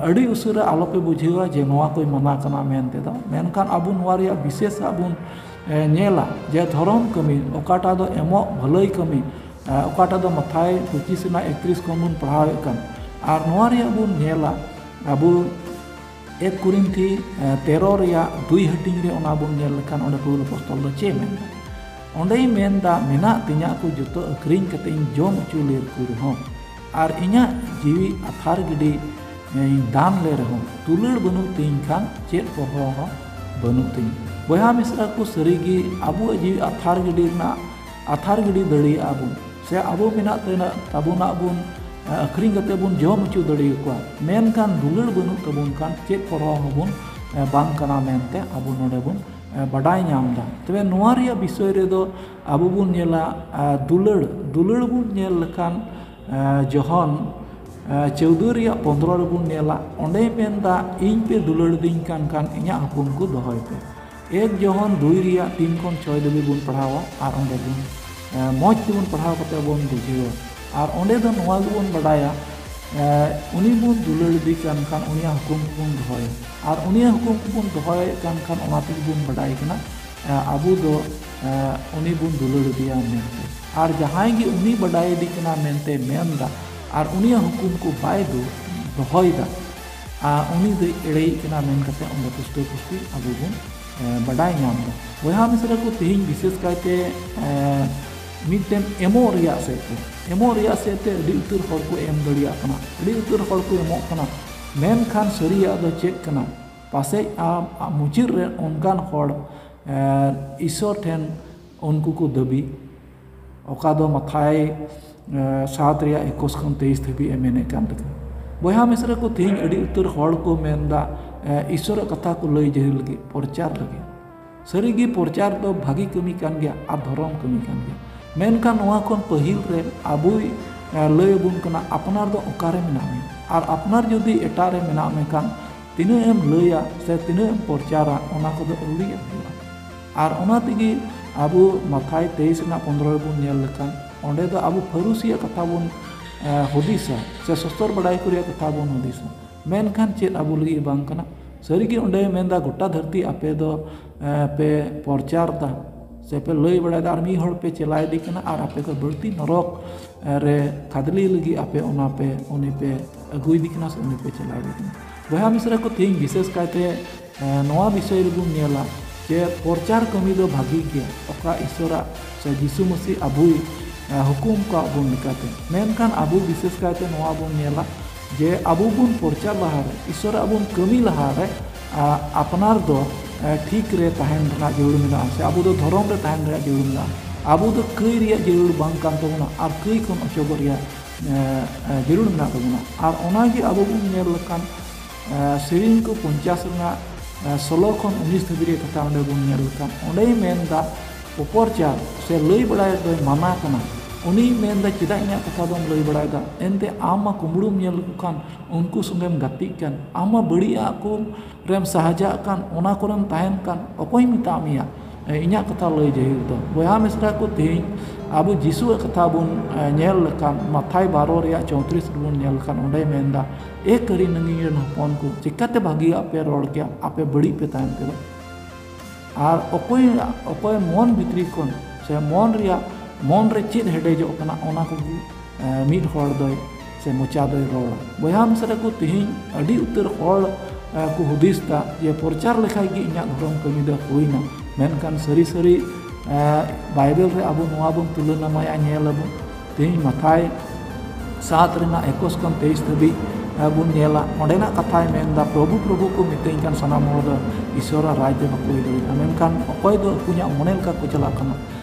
আড়ি উসুরা আলোপে বুঝিওয়া যে নোয়া কই মানা কানা মেনতে দা মেনখান আবু নোয়ারিয়া বিশেষ আবুন নেলা যে ধরম কমি ওকাটা দ এমো ভালই কমি ওকাটা দ মাথায় 25 না 31 কমুন পড়াও কান আর নোয়ারিয়া বুন নেলা আবু 1 কুরিন্থি 13 রিয়া 2 হাটিং রে ওনা বুন নেল কান ওনে পৌল apostol দ চে main ondai menda mena tinya ku juto akring kate in jom chulir ku reho ar inya jiwi athar gidi dan le reho tulur banu tin kan chet poho banu tin boya misra ku serigi abu jiwi athar gidi dali abu se abu mena tena tabuna bun akring kate bun jom chu dali ku men kan dulur banu tabun kan chet poho bun bang kana mente abu node bun badai nyamda tebe noa riya bisoy re do abu bun nyela dulur bun nyel lekan johon 14 riya 15 bun nyela onde menda ing pe dulur ding kan inya hapun ku dohoy pe ek johon 2 riya 3 kon 6 debi bun padhawa ar onde bun moj bun padhaw kate bun bujiwa ar onde do noa bun badaya uni bun dulur dikan kan unia hukum bun dohoy ar unia hukum bun dohoy kan onati bun badai kana abu do uni bun dulur dia mente ar jahay gi uni badai dikana mente menda ar unia hukum ko bai do dohoy da uni de erei kana men kate onde pusti abu bun badai nyam da boya misra ko tehin bises kaite mitten emoria sete adi utur hor ko em daria kana adi utur hor ko emok kana menkan saria do check kana pase a mujir re onkan hor isor ten unku ko dabi oka do mathai 7 riya 21 kon 23 thabi emene kan taka boya misra ko tehin adi utur hor ko menda isor katha ko lay jehil lagi porchar lagi sarigi porchar do bhagi kami kan gya ar dhorom kami kan gya menkan noa kon pahil re abui lay bun kana apnar do okare mename ar apnar jodi etare mename kan ᱛᱤᱱᱟᱹᱜ ᱮᱢ ᱞᱟᱹᱭᱟ ᱥᱮ ᱛᱤᱱᱟᱹᱜ ᱮᱢ ᱯᱨᱚᱪᱟᱨᱟ ᱚᱱᱟ ᱠᱚᱫᱚ ᱟᱹᱣᱲᱤᱭᱟᱜ ᱦᱩᱭᱩᱜᱼᱟ। ᱟᱨ ᱚᱱᱟ ᱛᱮᱜᱮ ᱟᱵᱚ ᱢᱟᱛᱷᱟᱭ 23 ᱨᱮᱱᱟᱜ 15 ᱵᱚᱱ ᱧᱮᱞ ᱞᱮᱠᱷᱟᱱ ᱚᱸᱰᱮ ᱫᱚ ᱟᱵᱚ ᱯᱷᱟᱹᱨᱩᱥᱤᱭᱟᱜ ᱠᱟᱛᱷᱟ ᱵᱚᱱ ᱦᱩᱫᱤᱥᱟ ᱥᱮ ᱥᱚᱥᱛᱚᱨ ᱵᱟᱰᱟᱭ ᱠᱚ ᱨᱮᱭᱟᱜ ᱠᱟᱛᱷᱟ ᱵᱚᱱ ᱦᱩᱫᱤᱥᱟ, ᱢᱮᱱᱠᱷᱟन ᱪᱮᱫ ᱟᱵᱚ ᱞᱟᱹᱜᱤᱫ ᱵᱟᱝ ᱠᱟᱱᱟ। ᱥᱟᱹᱨᱤᱜᱮ ᱚᱸᱰᱮ ᱢᱮᱱᱫᱟ ᱜᱚᱴᱟ ᱫᱷᱟᱹᱨᱛᱤ ᱟᱯᱮ ᱫᱚ ᱯᱮ ᱯᱨᱚᱪᱟᱨ ᱫᱟ ᱥᱮ ᱯᱮ ᱞᱟᱹᱭ ᱵᱟᱲᱟᱭᱮᱫᱟ ᱟᱨ ᱢᱤᱫ ᱦᱚᱲ ᱯᱮ ᱪᱮᱞᱟ ᱤᱫᱤ ᱠᱟᱱᱟ ᱟᱨ ᱟᱯᱮ ᱠᱚ ᱵᱟᱹᱲᱛᱤ ᱱᱚᱨᱚᱠ ᱨᱮ ᱠᱷᱟᱫᱽᱞᱤ ᱞᱟᱹᱜᱤᱫ ᱟᱯᱮ ᱩᱱᱤ ᱯᱮ ᱟᱹᱜᱩᱭᱮᱫᱮ ᱠᱟᱱᱟ ᱥᱮ ᱩᱱᱤ ᱯᱮ ᱪᱟᱞᱟᱣ ᱤᱫᱤ ᱠᱟᱱᱟ। ᱵᱚᱭᱦᱟ ᱢᱤᱥᱨᱟ ᱠᱚ ᱛᱮᱦᱮᱧ ᱵᱤᱥᱮᱥ ᱠᱟᱭᱛᱮ ᱱᱚᱣᱟ ᱵᱤᱥᱚᱭ ᱨᱮᱵᱚᱱ ᱧᱮᱞᱟ ᱡᱮ ᱯᱨᱚᱪᱟর ᱠᱟᱹᱢᱤ ᱫᱚ ᱵᱷᱟᱹᱜᱤ ᱜᱮᱭᱟ ᱚᱠᱟ ᱤᱥᱚᱨᱟᱜ ᱥᱮ ᱡᱤᱥᱩ ᱢᱟᱹᱥᱤ ᱟᱵᱚᱭ হুকুম ᱠᱟᱜ ᱵᱚᱱ ᱞᱮᱠᱟᱛᱮ, ᱢᱮᱱᱠᱷᱟᱱ ᱟᱵᱚ ᱵᱤᱥᱮᱥ ᱠᱟᱭᱛᱮ ᱱᱚᱣᱟ ᱵᱚᱱ ᱧᱮᱞᱟ ᱡᱮ ᱟᱵᱚ ᱵᱚᱱ ᱯᱨᱚᱪᱟর ᱞᱟᱦᱟᱨᱮ ᱤᱥᱚᱨᱟᱜ ᱵᱚᱱ ᱠᱟᱹᱢᱤ ᱞᱟᱦᱟᱨᱮ ᱟᱯᱱᱟᱨ ᱫᱚ ᱴᱷᱤᱠ ᱨᱮ ᱛᱟᱦᱮᱱ ᱨᱮᱱᱟᱜ ᱡᱟᱹᱨᱩᱲ ᱢᱮᱱᱟᱜᱼᱟ ᱥᱮ ᱟᱵᱚ ᱫᱚ ᱫᱷᱚᱨᱚᱢ ᱨᱮ ᱛᱟᱦᱮᱱ ᱨᱮᱭᱟᱜ ᱡᱟᱹᱨᱩᱲ ᱢᱮᱱᱟᱜᱼᱟ। ᱟᱵᱚ ᱫᱚ ᱠᱟᱹᱭ ᱨᱮᱭᱟᱜ ᱡᱟᱹᱨᱩᱲ ᱵᱟᱝ ᱠᱟᱱ ᱛᱟᱵᱚᱱᱟ ᱟᱨ ᱠᱟᱹᱭ ᱠᱷᱚᱱ ᱚᱪᱚᱜᱚᱜ ᱨᱮᱭᱟᱜ ᱡᱟᱹᱨᱩᱲ ᱢᱮᱱᱟᱜ ᱛᱟᱵᱚᱱᱟ। ᱟᱨ ᱚᱱᱟᱜᱮ ᱟᱵᱚ ᱵᱚᱱ ᱧᱮᱞ ᱞᱮᱠᱷᱟᱱ ᱥᱮᱨᱮᱧ ᱠᱚ 50 ᱨᱮᱱᱟᱜ 16 ᱠᱷᱚᱱ 19 ᱫᱷᱟᱹᱵᱤᱡ ᱨᱮᱭᱟᱜ ᱠᱟᱛᱷᱟ ᱚᱸᱰᱮ ᱵᱚᱱ ᱧᱮᱞ ᱞᱮᱠᱷᱟᱱ ᱚᱸᱰᱮᱭ ᱢᱮᱱᱫᱟ ᱯᱨᱚᱪᱟর ᱥᱮ ᱞᱟᱹᱭ ᱵᱟᱲᱟᱭ ᱫᱚᱭ ᱢᱟᱱᱟ ᱠᱟᱱᱟ। उन्हीं मेंदा चेदा इᱧᱟᱹᱜ ᱠᱟᱛᱷᱟ ᱫᱚᱢ ᱞᱟᱹᱭ ᱵᱟᱲᱟᱭᱮᱫᱟ ᱮᱱᱛᱮ ᱟᱢ ᱢᱟ ᱠᱩᱢᱲᱩᱢ ᱧᱮᱞ ᱞᱮᱠᱚ ᱠᱷᱟᱱ ᱩᱱᱠᱩ ᱥᱚᱸᱜᱮᱢ ᱜᱟᱛᱮᱜ ᱠᱟᱱ ᱟᱢ ᱢᱟ ᱵᱟᱹᱲᱤᱡᱟᱜ ᱠᱚ ᱨᱮᱢ ᱥᱟᱦᱟᱡᱟᱜ ᱠᱟᱱ ᱚᱱᱟ ᱠᱚᱨᱮᱢ ᱛᱟᱦᱮᱱ ᱠᱟᱱ ᱚᱠᱚᱭ ᱢᱮᱛᱟᱜ ᱢᱮᱭᱟ ᱤᱧᱟᱹᱜ ᱠᱟᱛᱷᱟ ᱞᱟᱹᱭ ᱡᱟᱹᱨᱩᱲ ᱫᱚ। ᱵᱚᱭᱦᱟ ᱢᱤᱥᱨᱟ ᱠᱚ ᱛᱮᱦᱮᱧ ᱟᱵᱚ ᱡᱤᱥᱩᱣᱟᱜ ᱠᱟᱛᱷᱟ ᱵᱚᱱ ᱧᱮᱞ ᱞᱮᱠᱷᱟन ᱢᱟᱛᱷᱟᱭ 12 ᱨᱮᱭᱟᱜ 34 ᱨᱮᱵᱚᱱ ᱧᱮᱞ ᱞᱮᱠᱷᱟन ᱚᱸᱰᱮ ᱢᱮᱱᱫᱟ ᱮ ᱠᱟᱹᱨᱤ ᱱᱟᱹᱜᱤ ᱨᱮᱱ ᱦᱚᱯᱚᱱ ᱠᱚ ᱪᱤᱠᱟᱹᱛᱮ ᱵᱷᱟᱹᱜᱤᱭᱟᱜ ᱯᱮ ᱨᱚᱲ ᱠᱮᱭᱟ ᱟᱯᱮ ᱵᱟᱹᱲᱤᱡ ᱯᱮ ᱛᱟᱦᱮᱱ ᱯᱮ ᱟᱨ ᱚᱠᱚᱭ ᱢᱚᱱ ᱵᱷᱤᱛᱨᱤ ᱠᱷᱚᱱ ᱥᱮ ᱢᱚᱱ ᱨᱮ ᱪᱮᱫ ᱦᱮᱰᱮᱡᱚᱜ ᱠᱟᱱᱟ ᱚᱱᱟ ᱠᱚᱜᱮ ᱢᱤᱫ ᱦᱚᱲ ᱫᱚᱭ ᱥᱮ ᱢᱚᱪᱟ ᱫᱚᱭ ᱨᱚᱲᱟ। ᱵᱚᱭᱦᱟ ᱢᱤᱥᱨᱟ ᱠᱚ ᱛᱮᱦᱮᱧ ᱟᱹᱰᱤ ᱩᱛᱟᱹᱨ ᱦᱚᱲ ᱠᱚ ᱦᱩᱫᱤᱥ ᱫᱟ ᱡᱮ ᱯᱨᱚᱪᱟর ᱞᱮᱠᱷᱟᱡ ᱜᱮ ᱤᱧᱟᱹᱜ ᱫᱷᱚᱨᱚᱢ ᱠᱟᱹᱢᱤ ᱫᱚ ᱦᱩᱭᱱᱟ, ᱢᱮᱱᱠᱷᱟन ᱥᱟᱹᱨᱤ ᱵᱟᱭᱵᱮᱞ ᱨᱮ ᱟᱵᱚ ᱱᱚᱣᱟ ᱵᱚᱱ ᱛᱩᱞᱟᱹᱱᱟᱢᱟᱭᱟ ᱧᱮᱞ ᱟᱵᱚ ᱛᱮᱦᱮᱧ ᱢᱟᱛᱷᱟᱭ 7 ᱨᱮᱱᱟᱜ 21 ᱠᱷᱚᱱ 23 ᱫᱷᱟᱹᱵᱤᱡ ᱵᱚᱱ ᱧᱮᱞᱟ ᱚᱸᱰᱮᱱᱟᱜ ᱠᱟᱛᱷᱟᱭ ᱢᱮᱱᱫᱟ ᱯᱨᱚᱵᱷᱩ ᱠᱚ ᱢᱤᱛᱟᱹᱧ ᱠᱟᱱ ᱥᱟᱱᱟᱢ ᱦᱚᱲ ᱫᱚ ᱤᱥᱚᱨᱟᱜ ᱨᱟᱡᱽ ᱫᱚ ᱵᱟᱠᱚ ᱤᱫᱤ ᱫᱟᱲᱮᱭᱟᱜᱼᱟ, ᱢᱮᱱᱠᱷᱟन ᱚᱠᱚᱭ ᱫᱚ ᱟᱠᱚᱧᱟᱜ ᱢᱚᱱᱮ ᱞᱮᱠᱟ ᱠᱚ ᱪᱟᱞᱟᱜ ᱠᱟᱱᱟ।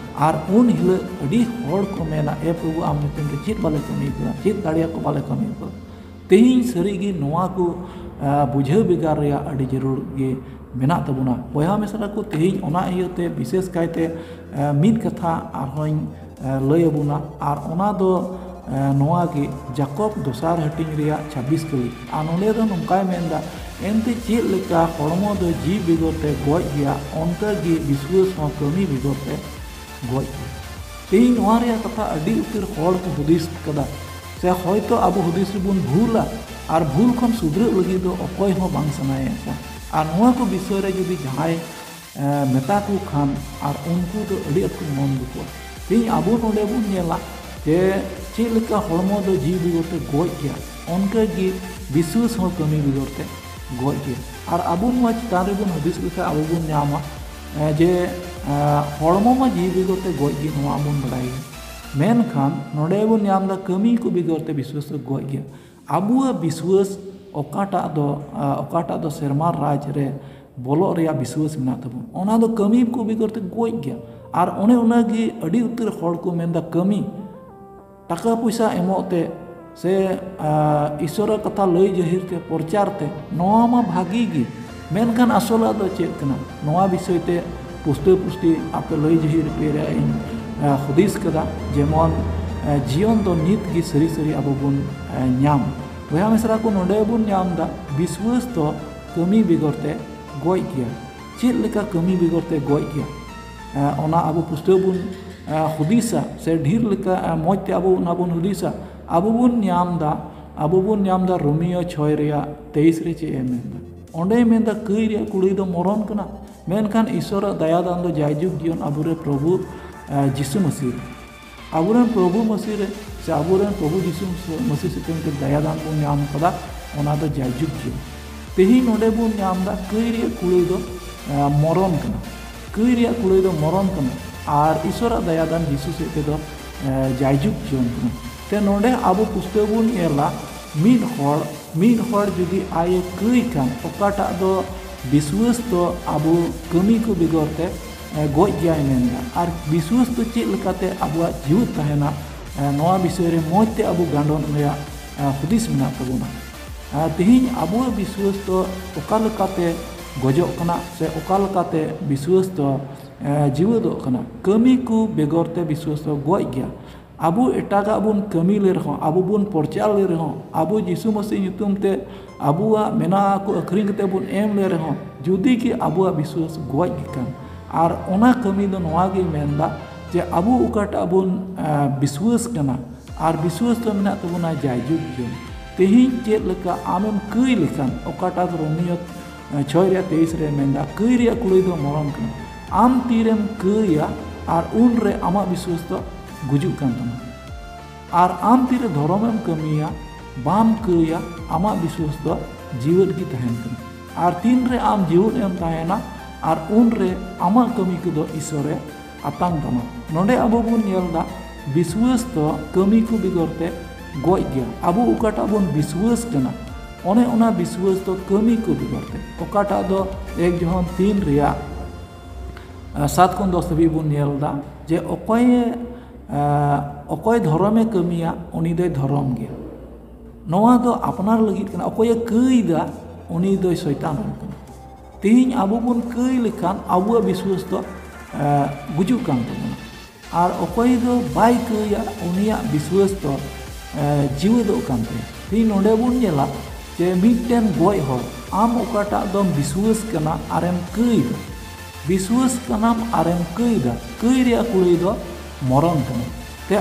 ᱟᱨ ᱩᱱ ᱦᱤᱞᱳᱜ ᱟᱹᱰᱤ ᱦᱚᱲ ᱠᱚ ᱢᱮᱱᱟ ᱮ ᱯᱨᱚᱵᱷᱩ ᱟᱢ ᱧᱩᱛᱩᱢ ᱛᱮ ᱪᱮᱫ ᱵᱟᱞᱮ ᱠᱟᱹᱢᱤ ᱠᱟᱫᱟ ᱪᱮᱫ ᱫᱟᱲᱮᱭᱟᱜ ᱠᱚ ᱵᱟᱞᱮ ᱠᱟᱹᱢᱤ ᱠᱟᱫᱟ। ᱛᱮᱦᱮᱧ ᱥᱟᱹᱨᱤᱜᱮ ᱱᱚᱣᱟ ᱠᱚ ᱵᱩᱡᱷᱟᱹᱣ ᱵᱮᱜᱟᱨ ᱨᱮᱭᱟᱜ ᱟᱹᱰᱤ ᱡᱟᱹᱨᱩᱲ ᱜᱮ ᱢᱮᱱᱟᱜ ᱛᱟᱵᱚᱱᱟ। ᱵᱚᱭᱦᱟ ᱢᱤᱥᱨᱟ ᱠᱚ ᱛᱮᱦᱮᱧ ᱚᱱᱟ ᱤᱭᱟᱹᱛᱮ ᱵᱤᱥᱮᱥ ᱠᱟᱭᱛᱮ ᱢᱤᱫ ᱠᱟᱛᱷᱟ ᱟᱨᱦᱚᱸᱧ ᱞᱟᱹᱭ ᱟᱵᱚᱱᱟ ᱟᱨ ᱚᱱᱟ ᱫᱚ ᱱᱚᱣᱟ ᱜᱮ ᱡᱟᱠᱚᱵ ᱫᱚᱥᱟᱨ ᱦᱟᱹᱴᱤᱧ ᱨᱮᱭᱟᱜ 26 ᱠᱟᱹᱞᱤ ᱟᱨ ᱱᱚᱰᱮ ᱫᱚ ᱱᱚᱝᱠᱟᱭ ᱢᱮᱱᱫᱟ ᱮᱱᱛᱮ ᱪᱮᱫ ᱞᱮᱠᱟ ᱦᱚᱲᱢᱚ ᱫᱚ ᱡᱤᱣ ᱵᱮᱜᱚᱨ ᱛᱮ ᱜᱚᱡ ᱜᱮᱭᱟ ᱚᱱᱠᱟᱜᱮ ᱵᱤᱥᱣᱟᱹᱥ ᱦᱚᱸ ᱠᱟᱹᱢᱤ ᱵᱮᱜᱚᱨ ᱛᱮ ᱜᱚᱡ ᱜᱮᱭᱟ। ᱛᱮᱦᱮᱧ ᱱᱚᱣᱟ ᱨᱮᱭᱟᱜ ᱠᱟᱛᱷᱟ ᱟᱹᱰᱤ ᱩᱛᱟᱹᱨ ᱦᱚᱲ ᱠᱚ ᱦᱩᱫᱤᱥ ᱠᱟᱫᱟ ᱥᱮ ᱦᱚᱭᱛᱳ ᱟᱵᱚ ᱦᱩᱫᱤᱥ ᱨᱮᱵᱚᱱ ᱵᱷᱩᱞᱟ ᱟᱨ ᱵᱷᱩᱞ ᱠᱷᱚᱱ ᱥᱩᱫᱷᱨᱟᱹᱜ ᱞᱟᱹᱜᱤᱫ ᱫᱚ ᱚᱠᱚᱭ ᱦᱚᱸ ᱵᱟᱝ ᱥᱟᱱᱟᱭᱮᱫ ᱠᱚᱣᱟ ᱟᱨ ᱱᱚᱣᱟ ᱠᱚ ᱵᱤᱥᱚᱭ ᱨᱮ ᱡᱩᱫᱤ ᱡᱟᱦᱟᱸᱭ ᱢᱮᱛᱟ ᱠᱚ ᱠᱷᱟᱱ ᱟᱨ ᱩᱱᱠᱩ ᱫᱚ ᱟᱹᱰᱤ ᱟᱸᱴ ᱠᱚ ᱢᱚᱱ ᱫᱩᱠᱚᱜᱼᱟ। ᱛᱮᱦᱮᱧ ᱟᱵᱚ ᱱᱚᱰᱮ ᱵᱚᱱ ᱧᱮᱞᱟ ᱡᱮ ᱪᱮᱫ ᱞᱮᱠᱟ ᱦᱚᱲᱢᱚ ᱫᱚ ᱡᱤᱣ ᱵᱮᱜᱚᱨ ᱛᱮ ᱜᱚᱡ ᱜᱮᱭᱟ ᱚᱱᱠᱟᱜᱮ ᱵᱤᱥᱣᱟᱹᱥ ᱦᱚᱸ ᱠᱟᱹᱢᱤ ᱵᱮᱜᱚᱨ ᱛᱮ ᱜᱚᱡ ᱜᱮᱭᱟ। ᱟᱨ ᱟᱵᱚ ᱱᱚᱣᱟ ᱪᱮᱛᱟᱱ ᱨᱮᱵᱚᱱ ᱦᱩᱫᱤᱥ ᱞᱮᱠᱷᱟᱱ ᱟᱵᱚ ᱵᱚᱱ ᱧᱟᱢᱟ ᱡᱮ ᱦᱚᱲᱢᱚ ᱢᱟ ᱡᱤᱣ ᱵᱮᱜᱚᱨ ᱛᱮ ᱜᱚᱡ ᱜᱮ ᱱᱚᱣᱟ ᱵᱚᱱ ᱵᱟᱲᱟᱭ ᱜᱮᱭᱟ, ᱢᱮᱱᱠᱷᱟन ᱱᱚᱰᱮ ᱵᱚᱱ ᱧᱟᱢ ᱮᱫᱟ ᱠᱟᱹᱢᱤ ᱠᱚ ᱵᱮᱜᱚᱨ ᱛᱮ ᱵᱤᱥᱣᱟᱹᱥ ᱫᱚ ᱜᱚᱡ ᱜᱮᱭᱟ। ᱟᱵᱚᱣᱟᱜ ᱵᱤᱥᱣᱟᱹᱥ ᱚᱠᱟᱴᱟᱜ ᱫᱚ ᱥᱮᱨᱢᱟ ᱨᱟᱡᱽ ᱨᱮ ᱵᱚᱞᱚᱜ ᱨᱮᱭᱟᱜ ᱵᱤᱥᱣᱟᱹᱥ ᱢᱮᱱᱟᱜ ᱛᱟᱵᱚᱱ ᱚᱱᱟ ᱫᱚ ᱠᱟᱹᱢᱤ ᱠᱚ ᱵᱮᱜᱚᱨ ᱛᱮ ᱜᱚᱡ ᱜᱮᱭᱟ। ᱟᱨ ᱚᱱᱮ ᱚᱱᱟᱜᱮ ᱟᱹᱰᱤ ᱩᱛᱟᱹᱨ ᱦᱚᱲ ᱠᱚ ᱢᱮᱱᱫᱟ ᱠᱟᱹᱢᱤ টাকা পয়সা এমᱚᱜ তে সে ঈশ্বরের কথা লই জাহির তে প্রচার তে নওয়া মা ভাগি গি মেনখান আসলে ᱫᱚ ᱪᱮᱫ ᱠᱟᱱᱟ ᱱᱚᱣᱟ ᱵᱤᱥᱚᱭ ᱛᱮ পুষ্টি আপে লই জাহির ᱯᱮ ᱨᱮ ᱤᱧ ᱦᱩᱫᱤᱥ ᱠᱟᱫᱟ ᱡᱮᱢᱚᱱ ᱡᱤᱭᱚᱱ ᱫᱚ ᱱᱤᱛ ᱜᱮ ᱥᱟᱹᱨᱤ ᱟᱵᱚ ᱵᱚᱱ ᱧᱟᱢ ᱵᱚᱭᱦᱟ ᱢᱤᱥᱨᱟ ᱠᱚ ᱱᱚᱰᱮ ᱵᱚᱱ ᱧᱟᱢ ᱫᱟ ᱵᱤᱥᱣᱟᱹᱥ ᱫᱚ ᱠᱟᱹᱢᱤ ᱵᱮᱜᱚᱨ ᱛᱮ ᱜᱚᱡ ᱜᱮᱭᱟ। ᱪᱮᱫ ᱞᱮᱠᱟ ᱠᱟᱹᱢᱤ ᱵᱮᱜᱚᱨ ᱛᱮ ᱜᱚᱡ ᱜᱮᱭᱟ ᱚᱱᱟ ᱟᱵᱚ ᱯᱩᱥᱴᱟᱹᱣ ᱵᱚᱱ ᱦᱩᱫᱤᱥᱟ ᱥᱮ ᱰᱷᱮᱨ ᱞᱮᱠᱟ ᱢᱚᱡᱽ তে ᱟᱵᱚ ᱚᱱᱟ ᱵᱚᱱ ᱦᱩᱫᱤᱥᱟ ᱟᱵᱚ ᱵᱚᱱ ᱧᱟᱢ ᱫᱟ ᱨᱳᱢᱤᱭᱳ 6 ᱨᱮᱭᱟᱜ 23 ᱨᱮ ᱪᱮᱫ ᱮ ᱢᱮᱱᱫᱟ ᱚᱸᱰᱮ ᱢᱮᱱᱫᱟ ᱠᱟᱹᱭ ᱨᱮᱭᱟᱜ ᱠᱩᱲᱟᱹᱭ ᱫᱚ ᱢᱚᱨᱚᱱ ᱠᱟᱱᱟ ᱢᱮᱱᱠᱷᱟन ঈশ্বরের দায়াদান ᱫᱚ ᱡᱟᱭᱡᱩᱜᱽ ᱡᱤᱭᱚᱱ ᱟᱵᱚᱨᱮ ᱯᱨᱚভু যিশু মসিহ আবুরেন প্রভু মসিহ রে সে আবুরেন প্রভু যিশু মসিহ সিস্টেম তে দায়াদান বন ᱧᱟᱢ ᱠᱟᱫᱟ ᱚᱱᱟ ᱫᱚ ᱡᱟᱭᱡᱩᱜᱽ ᱡᱤᱭᱚᱱ ᱛᱮᱦᱮᱧ ᱱᱚᱰᱮ ᱵᱚᱱ ᱧᱟᱢ ᱫᱟ ᱠᱟᱹᱭ ᱨᱮᱭᱟᱜ ᱠᱩᱲᱟᱹᱭ ᱫᱚ ᱢᱚᱨᱚᱱ ᱠᱟᱱᱟ ᱠᱟᱹᱭ ᱨᱮᱭᱟᱜ ᱠᱩᱲᱟᱹᱭ ᱫᱚ ᱢᱚᱨᱚᱱ ᱠᱟᱱᱟ ᱟᱨ ঈশ্বরের দায়াদান যিশু ᱥᱮᱫ ᱛᱮᱫᱚ ᱡᱟᱭᱡᱩᱜᱽ ᱡᱤᱭᱚᱱ ᱠᱟᱱᱟ তে ᱱᱚᱰᱮ ᱟᱵᱚ ᱯᱩᱥᱴᱟᱹᱣ ᱵᱚᱱ ᱧᱮᱞᱟ ᱢᱤᱫ ᱦᱚᱲ ᱡᱩᱫᱤ ᱟᱭᱮ ᱠᱟᱹᱭ ᱠᱷᱟᱱ ᱚᱠᱟᱴᱟᱜ ᱫᱚ ᱵᱤᱥᱣᱟᱹᱥ ᱫᱚ ᱟᱵᱚ ᱠᱟᱹᱢᱤ ᱠᱚ ᱵᱮᱜᱚᱨ ᱛᱮ ᱜᱚᱡ ᱜᱮᱭᱟᱭ ᱢᱮᱱᱫᱟ ᱟᱨ ᱵᱤᱥᱣᱟᱹᱥ ᱫᱚ ᱪᱮᱫ ᱞᱮᱠᱟᱛᱮ ᱟᱵᱚᱣᱟᱜ ᱡᱤᱣᱤᱫ ᱛᱟᱦᱮᱱᱟ ᱱᱚᱣᱟ ᱵᱤᱥᱚᱭ ᱨᱮ ᱢᱚᱡᱽ তে ᱟᱵᱚ ᱜᱟᱸᱰᱚᱱ ᱨᱮᱭᱟᱜ ᱦᱩᱫᱤᱥ ᱢᱮᱱᱟᱜ ᱛᱟᱵᱚᱱᱟ। ᱛᱮᱦᱮᱧ ᱟᱵᱚᱣᱟᱜ ᱵᱤᱥᱣᱟᱹᱥ ᱫᱚ ᱚᱠᱟ ᱞᱮᱠᱟᱛᱮ ᱜᱚᱡᱚᱜ ᱠᱟᱱᱟ ᱥᱮ ᱚᱠᱟ ᱞᱮᱠᱟᱛᱮ ᱵᱤᱥᱣᱟᱹᱥ ᱫᱚ ᱡᱤᱣᱤᱫᱚᱜ ᱠᱟᱱᱟ ᱠᱟᱹᱢᱤ ᱠᱚ ᱵᱮᱜᱚᱨ তে ᱵᱤᱥᱣᱟᱹᱥ ᱫᱚ ᱜᱚᱡ ᱜᱮᱭᱟ। ᱟᱵᱚ ᱮᱴᱟᱜᱟᱜ ᱵᱚᱱ ᱠᱟᱹᱢᱤ ᱞᱮ ᱨᱮᱦᱚᱸ ᱟᱵᱚ ᱵᱚᱱ ᱯᱨᱚᱪᱟᱨ ᱞᱮ ᱨᱮᱦᱚᱸ ᱟᱵᱚ ᱡᱤᱥᱩ ᱢᱟᱥᱤ ᱧᱩᱛᱩᱢ তে abuwa mena aku akhring kate bun em le rehon judi ki abuwa biswas goj gikan ar ona kami do noa ge menda je abu ukata bun biswas kana ar biswas to mena tabuna jayjuk jum tehin chet leka amem kei lekan okata romiyot 6:23 re menda kei ria kulai do moron kana am tirem keiya ar unre ama biswas to gujuk kan tama ar am tire dhoromem kamiya bam keiya ama biswas to jiwat gi tahen kana ar tinre am jiwat em tahena ar unre ama kami kudo isore atang tama nonde abu bun nyelda biswas to kami ku bigorte goj gya abu ukata bun biswas kana one ona biswas to kami ku bigorte okata do ek johon 3 ria 7 kon 10 habi bun nyelda je okoy dhorome kamiya uni doy dhorom gya noa do apnar lagit kana okoy kei da uni doy shaitan kana tihing abu bun kei lekan abu biswas to gujuk kan tabuna ar okoy do bai keiya unia biswas to jiwa do kan te tihing nonde bun nyela je mitten goj hor am okata dom biswas kana arem kei da biswas kanam arem kei da kei ria kulai do moron kana te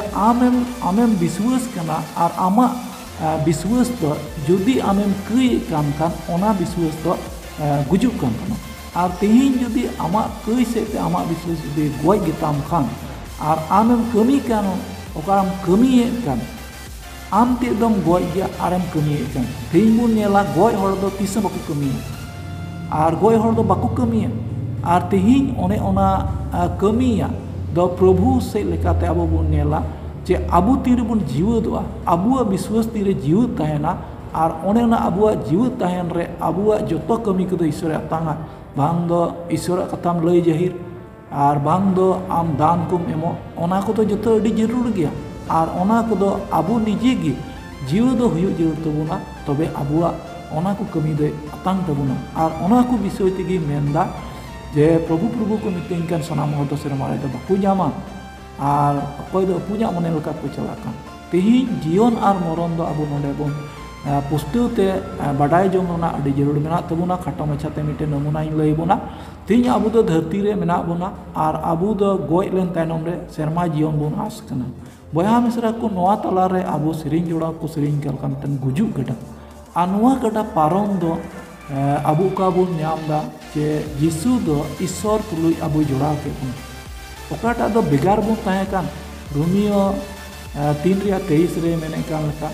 amem biswas kana ar ama biswas to judi amem kei kan ona biswas to gujuk kan kana ar tehin judi ama kei se te ama biswas judi goj gitam kan ar amem kami kan okaram kami kan am te dom goj ya arem kami kan tehin bun nyela goj hor do tisa baku kami ar goj hor do baku kami ar tehin one ona kami ya do prabhu se lekate abu bun nyela je abu tire bun jiwa doa abuwa biswas tire jiwa tahena ar one ona abuwa jiwa tahen re abuwa joto kami kudo isore tanga bang do isore katam lay jahir ar bang do am dan kum emo ona ko to joto adi jarur gya ar ona ko do abu nije gi jiwa do huyu jarur tabuna tobe abuwa ona ko kami do atang tabuna ar ona ko bisoy tegi menda je prabhu ko mitingkan sanam hor do serma re do baku jama ar okoy do punya mone lekat ko calakan tehin jion ar moron do abu nonde bon pustu te badai jong na adi jarur mena tabuna khato machate mite namuna in lay bona tehin abu do dharti re mena bona ar abu do goj len tainom re serma jion bon as kana boya misra ko noa tala re abu siring joda ko siring kalkan ten gujuk gada anwa gada parom do abu ka bun nyam da je Jisu do isor tului abu joda ke pun okata do begar bun tahe kan Romeo 3:23 re mene kan leka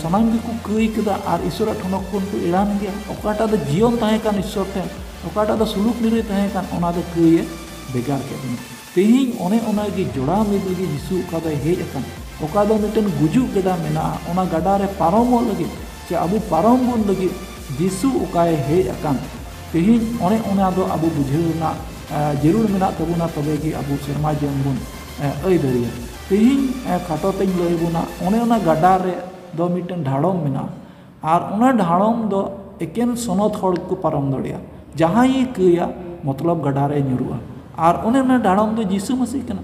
sanam gi ku kei kada ar isora thonok pun ku iran gya okata do jion tahe kan isor ten okata do suluk nire tahe kan ona do kei begar ke pun tehin one ona gi joda mid gi Jisu ka do hej akan okada miten gujuk gada mena ona gada re paromo lagi je abu parom bun lagi Jisu ukai hej akan tehin one ona do abu bujheuna jarur mena tabuna tobe gi abu serma jeng bun ei daria tehin khato tein loi buna one ona gada re do miten dhadom mena ar ona dhadom do eken sonot hor ko parom daria jahanyi keiya matlab gada re nyurua ar one ona dhadom do Jisu masih kana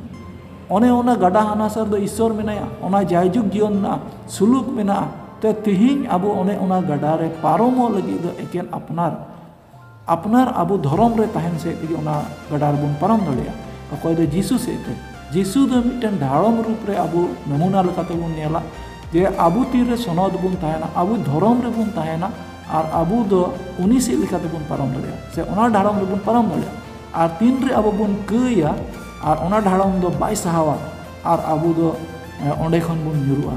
one ona gada hanasar do isor menaya ona jayjuk jion na suluk mena te tehin abu one ona gada re paromo lagi do eken apnar abu dhorom re tahen se tegi ona gadar bun param dalia okoy do Jisu se te Jisu do miten dharom rup re abu namuna lekate bun nyela je abu tire sonod bun tahena abu dhorom re bun tahena ar abu do uni se lekate bun param dalia se ona dharom re bun param dalia ar tin re abu bun keiya ar ona dharom do bai sahawa ar abu do onde khon bun nyurua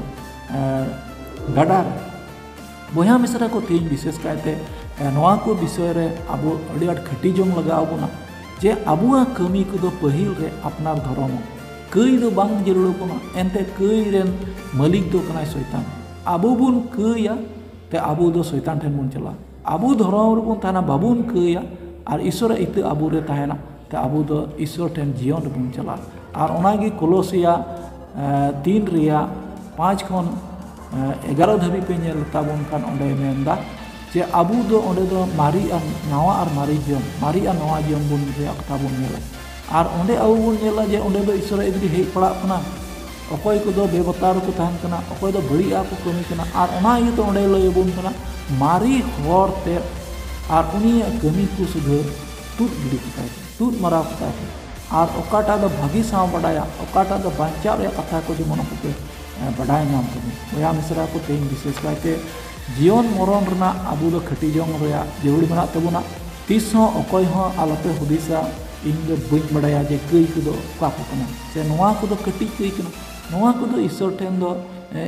gadar boya misra ko tein bises kaite noa ko bisoy re abu adi at khati jong laga abuna je abuwa kami ko do pahil re apnar dhorom kei do bang jarur buna ente kei ren malik do kana shaitan abu bun keiya te abu do shaitan ten bun chala abu dhorom re bun tana babun keiya ar isora itu abu re tahena te abu do isor ten jion re bun chala ar onagi Kolosia 3 ria 5 khon 11 dhabi pe nyel tabun kan onde menda je abu do onde do mari ar nawa ar mari ar nawa jion bun re akta bun nyela ar onde abu bun nyela je onde do isora idri hej pala kana ᱚᱠᱚᱭ ᱠᱚᱫᱚ ᱵᱮᱵᱟᱛᱟᱨ ᱠᱚ ᱛᱟᱦᱮᱱ ᱠᱟᱱᱟ, ᱚᱠᱚᱭ ᱫᱚ ᱵᱟᱹᱲᱤᱡ ᱟᱜ ᱠᱚ ᱠᱟᱹᱢᱤ ᱠᱟᱱᱟ, ᱟᱨ ᱚᱱᱟ ᱤᱭᱟᱹᱛᱮ ᱚᱸᱰᱮ ᱞᱟᱹᱭ ᱟᱵᱚᱱ ᱠᱟᱱᱟ ᱢᱟᱨᱮ ᱦᱚᱲ ᱛᱮ ᱟᱨ ᱩᱱᱤᱭᱟᱜ ᱠᱟᱹᱢᱤ ᱠᱚ ᱥᱩᱫᱷᱟᱹ ᱛᱩᱫ ᱜᱤᱰᱤ ᱠᱟᱛᱟᱭ ᱯᱮ, ᱛᱩᱫ ᱢᱟᱨᱟᱣ ᱠᱟᱛᱟᱭ ᱯᱮ, ᱟᱨ ᱚᱠᱟᱴᱟᱜ ᱫᱚ ᱵᱷᱟᱹᱜᱤ ᱥᱟᱶ ᱵᱟᱰᱟᱭᱟ, ᱚᱠᱟᱴᱟᱜ ᱫᱚ ᱵᱟᱧᱪᱟᱣ ᱨᱮᱭᱟᱜ ᱠᱟᱛᱷᱟ ko ᱡᱮᱢᱚᱱ ᱟᱯᱮ ᱯᱮ ᱵᱟᱰᱟᱭ ᱧᱟᱢ ᱛᱟᱵᱚᱱ ᱵᱚᱭᱦᱟ ᱢᱤᱥᱨᱟ ᱠᱚ ᱛᱮᱦᱮᱧ ᱵᱤᱥᱮᱥ ᱠᱟᱭᱛᱮ ᱡᱤᱭᱚᱱ ᱢᱚᱨᱚᱱ ᱨᱮᱱᱟᱜ ᱟᱵᱚ ᱫᱚ ᱠᱷᱟᱹᱴᱤ ᱡᱚᱝ ᱨᱮᱭᱟᱜ ᱡᱟᱹᱨᱩᱲ ᱢᱮᱱᱟᱜ ᱛᱟᱵᱚᱱᱟ। ᱛᱤᱥ ᱦᱚᱸ ᱚᱠᱚᱭ ᱦᱚᱸ ᱟᱞᱚᱯᱮ ᱦᱩᱫᱤᱥᱟ ᱤᱧ ᱫᱚ ᱵᱟᱹᱧ ᱵᱟᱰᱟᱭᱟ ᱡᱮ ᱠᱟᱹᱭ ᱠᱚᱫᱚ ᱚᱠᱟ ᱠᱚ ᱠᱟᱱᱟ ᱥᱮ ᱱᱚᱣᱟ ᱠᱚᱫᱚ ᱠᱟᱹᱴᱤᱡ ᱠᱟᱹᱭ ᱠᱟᱱᱟ, ᱱᱚᱣᱟ ᱠᱚᱫᱚ ᱤᱥᱥᱚᱨ ᱴᱷᱮᱱ ᱫᱚ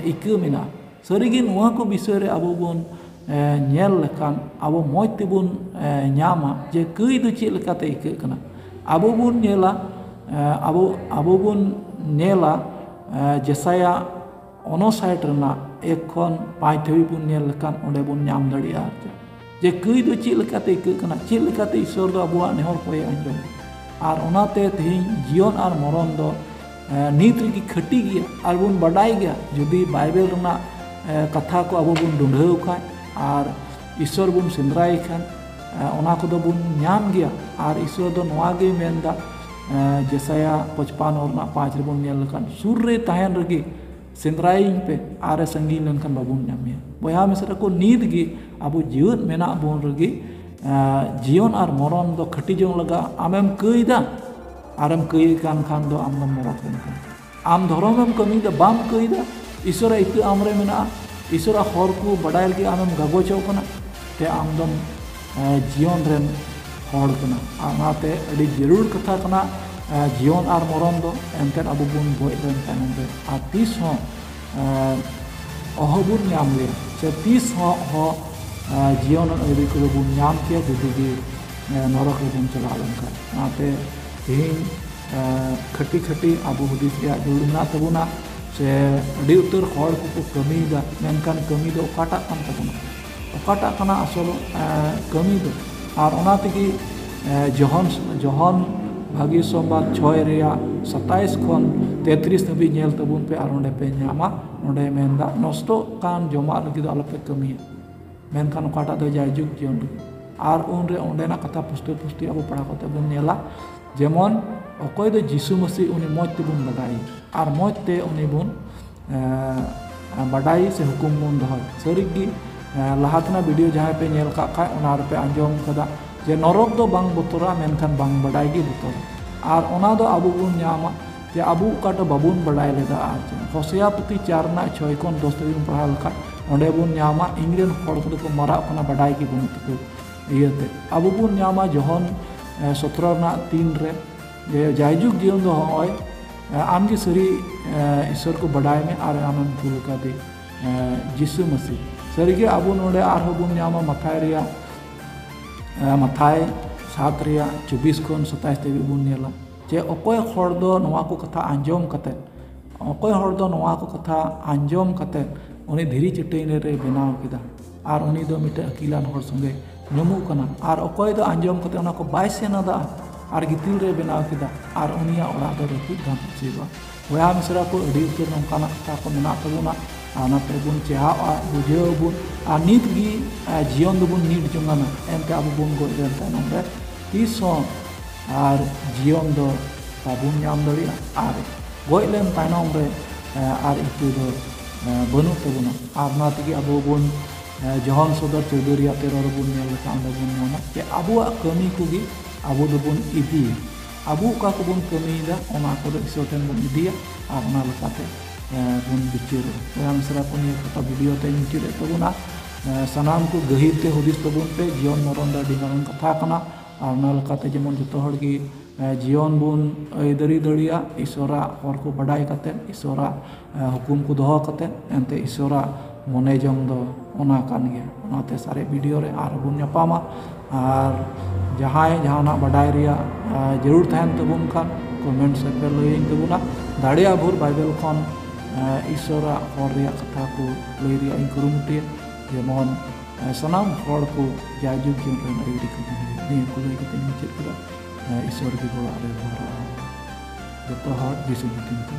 ᱤᱠᱟᱹ ᱢᱮᱱᱟᱜᱼᱟ। ᱥᱟᱹᱨᱤᱜᱮ ᱱᱚᱣᱟ ᱠᱚ ᱵᱤᱥᱚᱭ ᱨᱮ ᱟᱵᱚ ᱵᱚᱱ ᱧᱮᱞ ᱞᱮᱠᱷᱟᱱ ᱟᱵᱚ ᱢᱚᱡᱽ ᱛᱮᱵᱚᱱ ᱧᱟᱢᱟ ᱡᱮ ᱠᱟᱹᱭ ᱫᱚ ᱪᱮᱫ ᱞᱮᱠᱟᱛᱮ ᱟᱹᱭᱠᱟᱹᱜ ᱠᱟᱱᱟ। ᱟᱵᱚ ᱵᱚᱱ ᱧᱮᱞᱟ ᱟᱵᱚ ᱵᱚᱱ ᱧᱮᱞᱟ ᱡᱮᱥᱟᱭᱟ 59 ᱨᱮᱱᱟᱜ 1 ᱠᱷᱚᱱ 5 ᱫᱷᱟᱹᱵᱤᱡ ᱵᱚᱱ ᱧᱮᱞ ᱞᱮᱠᱷᱟᱱ ᱚᱸᱰᱮ ᱵᱚᱱ ᱧᱟᱢ ᱫᱟᱲᱮᱭᱟᱜᱼᱟ ᱡᱮ ᱠᱟᱹᱭ ᱫᱚ ᱪᱮᱫ ᱞᱮᱠᱟᱛᱮ ᱟᱹᱭᱠᱟᱹᱜ ᱠᱟᱱᱟ, ᱪᱮᱫ ᱞᱮᱠᱟᱛᱮ ᱤᱥᱥᱚᱨ ᱫᱚ ᱟᱵᱚᱣᱟᱜ ᱱᱮᱦᱚᱨ ᱠᱚᱭ ᱟᱸᱡᱚᱢ, ᱟᱨ ᱚᱱᱟᱛᱮ ᱛᱮᱦᱮᱧ ᱡᱤᱭᱚᱱ ᱟᱨ ᱢᱚᱨᱚᱱ ᱫᱚ ᱱᱤᱛ ᱨᱮᱜᱮ ᱠᱷᱟᱹᱴᱤ ᱜᱮᱭᱟ ᱟᱨ ᱵᱚᱱ ᱵᱟᱰᱟᱭ ᱜᱮᱭᱟ ᱡᱩᱫᱤ ᱵᱟᱭᱵᱮᱞ ᱨᱮᱱᱟᱜ ᱠᱟᱛᱷᱟ ko ᱟᱵᱚ ᱵᱚᱱ ᱰᱩᱸᱰᱷᱟᱹᱣ ᱠᱷᱟᱱ ᱟᱨ ᱤᱥᱥᱚᱨ ᱵᱚᱱ ᱥᱮᱸᱫᱽᱨᱟᱭ ᱠᱷᱟᱱ ᱚᱱᱟ ᱠᱚᱫᱚ ᱵᱚᱱ ᱧᱟᱢ ᱜᱮᱭᱟ। ᱟᱨ ᱤᱥᱥᱚᱨ ᱫᱚ ᱱᱚᱣᱟ ᱜᱮᱭ ᱢᱮᱱᱫᱟ ᱡᱮᱥᱟᱭᱟ 55 ᱨᱮᱱᱟᱜ 5 ᱨᱮᱵᱚᱱ ᱧᱮᱞ ᱞᱮᱠᱷᱟन ᱥᱩᱨ ᱨᱮ ᱛᱟᱦᱮᱱ ᱨᱮᱜᱮ ᱥᱮᱸᱫᱽᱨᱟᱭᱤᱧ ᱯᱮ ᱟᱨ ᱥᱟᱺᱜᱤᱧ ᱞᱮᱱᱠᱷᱟᱱ ᱵᱟᱵᱚᱱ ᱧᱟᱢᱮᱭᱟ। ᱵᱚᱭᱦᱟ ᱢᱤᱥᱨᱟ ᱠᱚ ᱱᱤᱛ ᱜᱮ ᱟᱵᱚ ᱡᱤᱣᱮᱫ ᱢᱮᱱᱟᱜ ᱵᱚᱱ ᱨᱮᱜᱮ ᱡᱤᱭᱚᱱ ᱟᱨ ᱢᱚᱨᱚᱱ ᱫᱚ ᱠᱷᱟᱹᱴᱤ ᱡᱚᱝ ᱞᱟᱜᱟᱜ। ᱟᱢᱮᱢ ᱠᱟᱹᱭᱫᱟ ᱟᱨᱮᱢ ᱠᱟᱹᱭ ᱠᱟᱱ ᱠᱷᱟᱱ ᱫᱚ ᱟᱢ ᱫᱚᱢ ᱢᱚᱨᱚᱠ ᱞᱮᱱᱠᱷᱟᱱ, ᱟᱢ ᱫᱷᱚᱨᱚᱢᱮᱢ ᱠᱟᱹᱢᱤᱭᱮᱫᱟ ᱵᱟᱢ ᱠᱟᱹᱭᱫᱟ, ᱤᱥᱥᱚᱨᱟᱜ ᱤᱠᱟᱹ ᱟᱢᱨᱮ ᱢᱮᱱᱟᱜᱼᱟ, ᱤᱥᱥᱚᱨᱟᱜ ᱦᱚᱨ ko ᱵᱟᱰᱟᱭ ᱞᱟᱹᱜᱤᱫ ᱟᱢᱮᱢ ᱜᱟᱜᱚᱪᱚᱜ ᱠᱟᱱᱟ ᱛᱮ ᱟᱢ ᱫᱚᱢ ᱡᱤᱭᱚᱱ ᱨᱮᱱ ᱦᱚᱲ ᱠᱟᱱᱟ। ᱚᱱᱟᱛᱮ ᱟᱹᱰᱤ ᱡᱟᱹᱨᱩᱲ ᱠᱟᱛᱷᱟ ᱠᱟᱱᱟ ᱡᱤᱭᱚᱱ ᱟᱨ ᱢᱚᱨᱚᱱ ᱫᱚ ᱮᱱᱛᱮᱫ ᱟᱵᱚ ᱵᱚᱱ ᱜᱚᱡ ᱞᱮᱱ ᱛᱟᱭᱱᱚᱢ ᱨᱮ ᱟᱨ ᱛᱤᱥ ᱦᱚᱸ ọহᱚᱵᱚᱱ ᱧᱟᱢ ᱞᱮᱭᱟ ᱥᱮ ᱛᱤᱥ ᱦᱚᱸ ᱡᱤᱭᱚᱱ ᱟᱹᱨᱤ ᱠᱚᱫᱚ ᱵᱚᱱ ᱧᱟᱢ ᱠᱮᱭᱟ ᱡᱩᱫᱤ ᱜᱮ ᱱᱚᱨᱚᱠ ᱨᱮᱵᱚᱱ ᱪᱟᱞᱟᱣ ᱞᱮᱱᱠᱷᱟᱱ। ᱚᱱᱟᱛᱮ ᱛᱮᱦᱮᱧ ᱠᱷᱟᱹᱴᱤ ᱟᱵᱚ ᱦᱩᱫᱤᱥ ᱨᱮᱭᱟᱜ ᱡᱟᱹᱨᱩᱲ ᱢᱮᱱᱟᱜ ᱛᱟᱵᱚᱱᱟ ᱥᱮ ᱟᱹᱰᱤ ᱩᱛᱟᱹᱨ ᱦᱚᱲ ᱠᱚᱠᱚ ᱠᱟᱹᱢᱤᱭᱮᱫᱟ, ᱢᱮᱱᱠᱷᱟᱱ ᱠᱟᱹᱢᱤ ᱫᱚ ᱚᱠᱟᱴᱟᱜ ᱠᱟᱱ ᱛᱟᱵᱚᱱᱟ,ᱚᱠᱟᱴᱟᱜ ᱠᱟᱱᱟ ᱟᱥᱚᱞ ᱠᱟᱹᱢᱤ ᱫᱚ। ᱟᱨ ᱚᱱᱟ ᱛᱮᱜᱮ ᱡᱚᱦᱚᱱ ᱵᱷᱟᱹᱜᱤ ᱥᱚᱢᱵᱟᱫ 6 ᱨᱮᱭᱟᱜ 27 ᱠᱷᱚᱱ 33 ᱫᱷᱟᱹᱵᱤᱡ ᱧᱮᱞ ᱛᱟᱵᱚᱱ ᱯᱮ ᱟᱨ ᱚᱸᱰᱮ ᱯᱮ ᱧᱟᱢᱟ। ᱚᱸᱰᱮ ᱢᱮᱱᱫᱟ ᱱᱚᱥᱴᱚᱜ ᱠᱟᱱ ᱡᱚᱢᱟᱜ ᱞᱟᱹᱜᱤᱫ ᱫᱚ ᱟᱞᱚᱯᱮ ᱠᱟᱹᱢᱤᱭᱟ, ᱢᱮᱱᱠᱷᱟन ᱚᱠᱟᱴᱟᱜ ᱫᱚ ᱡᱟᱭᱡᱩᱜᱽ ᱡᱤᱭᱚᱱ ᱞᱟᱹᱜᱤᱫ। ᱟᱨ ᱩᱱᱨᱮ ᱚᱸᱰᱮᱱᱟᱜ ᱠᱟᱛᱷᱟ ᱯᱩᱥᱴᱟᱹ ᱟᱵᱚ ᱯᱟᱲᱦᱟᱣ ᱠᱟᱛᱮ ᱵᱚᱱ ᱧᱮᱞᱟ ᱡᱮᱢᱚᱱ ᱚᱠᱚᱭ ᱫᱚ ᱡᱤᱥᱩ ᱢᱟᱹᱥᱤ ᱩᱱᱤ ᱢᱚᱡᱽ ᱛᱮᱵᱚᱱ ᱵᱟᱰᱟᱭ ᱟᱨ ᱢᱚᱡᱽ ᱛᱮ ᱩᱱᱤ ᱵᱚᱱ ᱵᱟᱰᱟᱭ ᱥᱮ হুকুম ᱵᱚᱱ ᱫᱚᱦᱚᱭ। ᱥᱟᱹᱨᱤᱜᱮ ᱞᱟᱦᱟ ᱛᱮᱱᱟᱜ ᱵᱷᱤᱰᱤᱭᱳ ᱡᱟᱦᱟᱸᱭ ᱯᱮ ᱧᱮᱞ ᱠᱟᱜ ᱠᱷᱟᱡ ᱚᱱᱟ ᱨᱮᱯᱮ ᱟᱸᱡᱚᱢ ᱠᱟᱫᱟ ᱡᱮ ᱱᱚᱨᱚᱠ ᱫᱚ ᱵᱟᱝ ᱵᱚᱛᱚᱨᱟ ᱢᱮᱱᱠᱷᱟन ᱵᱟᱝ ᱵᱟᱰᱟᱭ ᱜᱮ ᱵᱚᱛᱚᱨᱟ। ᱟᱨ ᱚᱱᱟ ᱫᱚ ᱟᱵᱚ ᱵᱚᱱ ᱧᱟᱢᱟ ᱡᱮ ᱟᱵᱚ ᱚᱠᱟᱴᱟᱜ ᱵᱟᱵᱚᱱ ᱵᱟᱰᱟᱭ ᱞᱮᱫᱟ। ᱟᱨ ᱦᱚᱥᱮᱭᱟ ᱯᱩᱛᱷᱤ 4 ᱨᱮᱱᱟᱜ 6 ᱠᱷᱚᱱ 10 ᱫᱷᱟᱹᱵᱤᱡ ᱵᱚᱱ ᱯᱟᱲᱦᱟᱣ ᱞᱮᱠᱷᱟᱡ ᱚᱸᱰᱮ ᱵᱚᱱ ᱧᱟᱢᱟ ᱤᱝᱨᱮᱡ ᱦᱚᱲ ᱠᱚᱫᱚ ᱠᱚ ᱢᱟᱨᱟᱜ ᱠᱟᱱᱟ ᱵᱟᱰᱟᱭ ᱜᱮ ᱵᱟᱹᱱᱩᱜ ᱛᱟᱠᱚ ᱤᱭᱟᱹᱛᱮ। ᱟᱵᱚ ᱵᱚᱱ ᱧᱟᱢᱟ ᱡᱚᱦᱚᱱ 17 ᱨᱮᱱᱟᱜ 3 ᱨᱮ ᱡᱮ ᱡᱟᱭᱡᱩᱜᱽ ᱡᱤᱭᱚᱱ ᱫᱚ ᱦᱚᱸᱜᱼᱚᱭ ᱟᱢᱜᱮ ᱥᱟᱹᱨᱤ ᱤᱥᱥᱚᱨ ᱠᱚ ᱵᱟᱰᱟᱭ ᱢᱮ ᱟᱨ ᱟᱢᱮᱢ ᱠᱩᱞ ᱠᱟᱫᱮ ᱡᱤᱥᱩ ᱢᱟᱹᱥᱤ। ᱥᱟᱹᱨᱤᱜᱮ ᱟᱵᱚ ᱱᱚᱰᱮ ᱟᱨᱦᱚᱸ ᱵᱚᱱ ᱧᱟᱢᱟ ᱢᱟᱛᱷᱟᱭ 7 ᱨᱮᱭᱟᱜ 24 ᱠᱷᱚᱱ 27 ᱫᱷᱟᱹᱵᱤᱡ ᱵᱚᱱ ᱧᱮᱞᱟ ᱡᱮ ᱚᱠᱚᱭ ᱦᱚᱲ ᱫᱚ ᱱᱚᱣᱟ ko ᱠᱟᱛᱷᱟ ᱟᱸᱡᱚᱢ ᱠᱟᱛᱮ, ᱚᱠᱚᱭ ᱦᱚᱲ ᱫᱚ ᱱᱚᱣᱟ ko ᱠᱟᱛᱷᱟ ᱟᱸᱡᱚᱢ ᱠᱟᱛᱮ ᱩᱱᱤ ᱫᱷᱤᱨᱤ ᱪᱟᱹᱴᱟᱹᱱᱤ ᱨᱮ ᱵᱮᱱᱟᱣ ᱠᱮᱫᱟ ᱟᱨ ᱩᱱᱤ ᱫᱚ ᱢᱤᱫᱴᱮᱱ ᱟᱹᱠᱤᱞᱟᱱ ᱦᱚᱲ ᱥᱚᱸᱜᱮ ᱧᱩᱢᱩᱜ ᱠᱟᱱᱟ। ᱟᱨ ᱚᱠᱚᱭ ᱫᱚ ᱟᱸᱡᱚᱢ ᱠᱟᱛᱮ ᱚᱱᱟ ko ᱵᱟᱭ ᱥᱮᱱ ᱟᱫᱟ ᱟᱨ ᱜᱤᱛᱤᱞ ᱨᱮ ᱵᱮᱱᱟᱣ ᱠᱮᱫᱟ ᱟᱨ ᱩᱱᱤᱭᱟᱜ ᱚᱲᱟᱜ ᱫᱚ ᱨᱟᱹᱯᱩᱫ ᱵᱟᱝ ᱦᱩᱭᱩᱜᱼᱟ। ᱵᱚᱭᱦᱟ ᱢᱤᱥᱨᱟ ᱠᱚ ᱟᱹᱰᱤ ᱩᱛᱟᱹᱨ ᱱᱚᱝᱠᱟᱱᱟᱜ ᱠᱟᱛᱷᱟ ᱠᱚ ᱢᱮᱱᱟᱜ ᱛᱟᱵᱚᱱᱟ ᱟᱨ ᱚᱱᱟᱛᱮ ᱵᱚᱱ ᱪᱮᱦᱟᱜᱼᱟ ᱵᱩᱡᱷᱟᱹᱣ ᱟᱵᱚᱱ ᱟᱨ ᱱᱤᱛ ᱜᱮ ᱡᱤᱭᱚᱱ ᱫᱚᱵᱚᱱ ᱱᱤᱛ ᱡᱚᱝᱟᱱᱟ ᱮᱱᱛᱮ ᱟᱵᱚ ᱵᱚᱱ ᱜᱚᱡ ᱞᱮᱱ ᱛᱟᱭᱱᱚᱢ ᱨᱮ ᱛᱤᱥ ᱦᱚᱸ ᱟᱨ ᱡᱤᱭᱚᱱ ᱫᱚ ᱵᱟᱵᱚᱱ ᱧᱟᱢ ᱫᱟᱲᱮᱭᱟᱜᱼᱟ ᱟᱨ ᱜᱚᱡ ᱞᱮᱱ ᱛᱟᱭᱱᱚᱢ ᱨᱮ ᱟᱨ ᱤᱠᱟᱹ ᱫᱚ ᱵᱟᱹᱱᱩᱜ ᱛᱟᱵᱚᱱᱟ। ᱟᱨ ᱚᱱᱟ ᱛᱮᱜᱮ ᱟᱵᱚ ᱵᱚᱱ ᱡᱚᱦᱚᱱ ᱥᱚᱫᱚᱨ 14 ᱨᱮᱭᱟᱜ 13 ᱨᱮᱵᱚᱱ ᱧᱮᱞ ᱞᱮᱠᱷᱟᱱ ᱚᱸᱰᱮ ᱵᱚᱱ ᱧᱟᱢᱟ ᱡᱮ ᱟᱵᱚᱣᱟᱜ ᱠᱟᱹᱢᱤ ᱠᱚᱜᱮ ᱟᱵᱚ ᱫᱚᱵᱚᱱ ᱤᱫᱤᱭᱟ। ᱟᱵᱚ ᱚᱠᱟ ᱠᱚᱵᱚᱱ ᱠᱟᱹᱢᱤᱭᱮᱫᱟ ᱚᱱᱟ ᱠᱚᱫᱚ ᱤᱥᱥᱚᱨ ᱴᱷᱮᱱ ᱵᱚᱱ ᱤᱫᱤᱭᱟ ᱟᱨ ᱚᱱᱟ ᱞᱮᱠᱟᱛᱮ ᱵᱚᱱ ᱵᱤᱪᱟᱹᱨᱟ। ᱵᱚᱭᱦᱟ ᱢᱤᱥᱨᱟ ᱠᱚ ᱱᱤᱭᱟᱹ ᱠᱟᱛᱷᱟ ᱵᱷᱤᱰᱤᱭᱳ ᱛᱮᱧ ᱢᱩᱪᱟᱹᱫᱮᱫ ᱛᱟᱵᱚᱱᱟ। ᱥᱟᱱᱟᱢ ᱠᱚ ᱜᱟᱹᱦᱤᱨ ᱛᱮ ᱦᱩᱫᱤᱥ ᱛᱟᱵᱚᱱ ᱯᱮ ᱡᱤᱭᱚᱱ ᱢᱚᱨᱚᱱ ᱫᱚ ᱟᱹᱰᱤ ᱢᱟᱨᱟᱝ ᱠᱟᱛᱷᱟ ᱠᱟᱱᱟ ᱟᱨ ᱚᱱᱟ ᱞᱮᱠᱟᱛᱮ ᱡᱮᱢᱚᱱ ᱡᱚᱛᱚ ᱦᱚᱲ ᱜᱮ ᱡᱤᱭᱚᱱ ᱵᱚᱱ ᱟᱹᱭᱫᱟᱹᱨᱤ ᱫᱟᱲᱮᱭᱟᱜ ᱤᱥᱥᱚᱨᱟᱜ ᱦᱚᱨ ᱠᱚ ᱵᱟᱰᱟᱭ ᱠᱟᱛᱮ ᱤᱥᱥᱚᱨᱟᱜ হুকুম ᱠᱚ ᱫᱚᱦᱚ ᱠᱟᱛᱮ ᱮᱱᱛᱮ ᱤᱥᱥᱚᱨᱟᱜ ᱢᱚᱱᱮ ᱡᱚᱝ ᱫᱚ ᱚᱱᱟ ᱠᱟᱱ ᱜᱮᱭᱟ। ᱚᱱᱟᱛᱮ ᱥᱟᱨᱮᱡ ᱵᱷᱤᱰᱤᱭᱳ ᱨᱮ ᱟᱨᱦᱚᱸ ᱵᱚᱱ ᱧᱟᱯᱟᱢᱟ ᱟᱨ ᱡᱟᱦᱟᱸᱭ ᱡᱟᱦᱟᱱᱟᱜ ᱵᱟᱰᱟᱭ ᱨᱮᱭᱟᱜ ᱡᱟᱹᱨᱩᱲ ᱛᱟᱦᱮᱱ ᱛᱟᱵᱚᱱ ᱠᱷᱟᱱ ᱠᱚᱢᱮᱱᱴ ᱥᱮ ᱯᱮ ᱞᱟᱹᱭᱟᱹᱧ ᱛᱟᱵᱚᱱᱟ। ᱫᱟᱲᱮᱭᱟᱜ ᱵᱷᱳᱨ ᱵᱟᱭᱵᱮᱞ ᱠᱷᱚᱱ ᱤᱥᱥᱚᱨᱟᱜ ᱦᱚᱨ ᱨᱮᱭᱟᱜ ᱠᱟᱛᱷᱟ ᱠᱚ ᱞᱟᱹᱭ ᱨᱮᱭᱟᱜ ᱤᱧ ᱠᱩᱨᱩᱢᱩᱴᱩᱭᱟ ᱡᱮᱢᱚᱱ ᱥᱟᱱᱟᱢ ᱦᱚᱲ ᱠᱚ ᱡᱟᱭᱡᱩᱜᱽ ᱡᱤᱭᱚᱱ ᱨᱮᱱ ᱟᱹᱭᱫᱟᱹᱨᱤ ᱠᱚ ᱱᱤᱭᱟᱹ ko ᱞᱟᱹᱭ ᱠᱟᱛᱮ ᱢᱩᱪᱟᱹᱫ ᱠᱮᱫᱟ। ᱤᱥᱥᱚᱨ ᱜᱮ ᱜᱚᱲᱚ ᱨᱮ ᱡᱚᱛᱚ ᱦᱚᱲ ᱡᱤᱥᱩ ᱧᱩᱛᱩᱢ ᱛᱮ।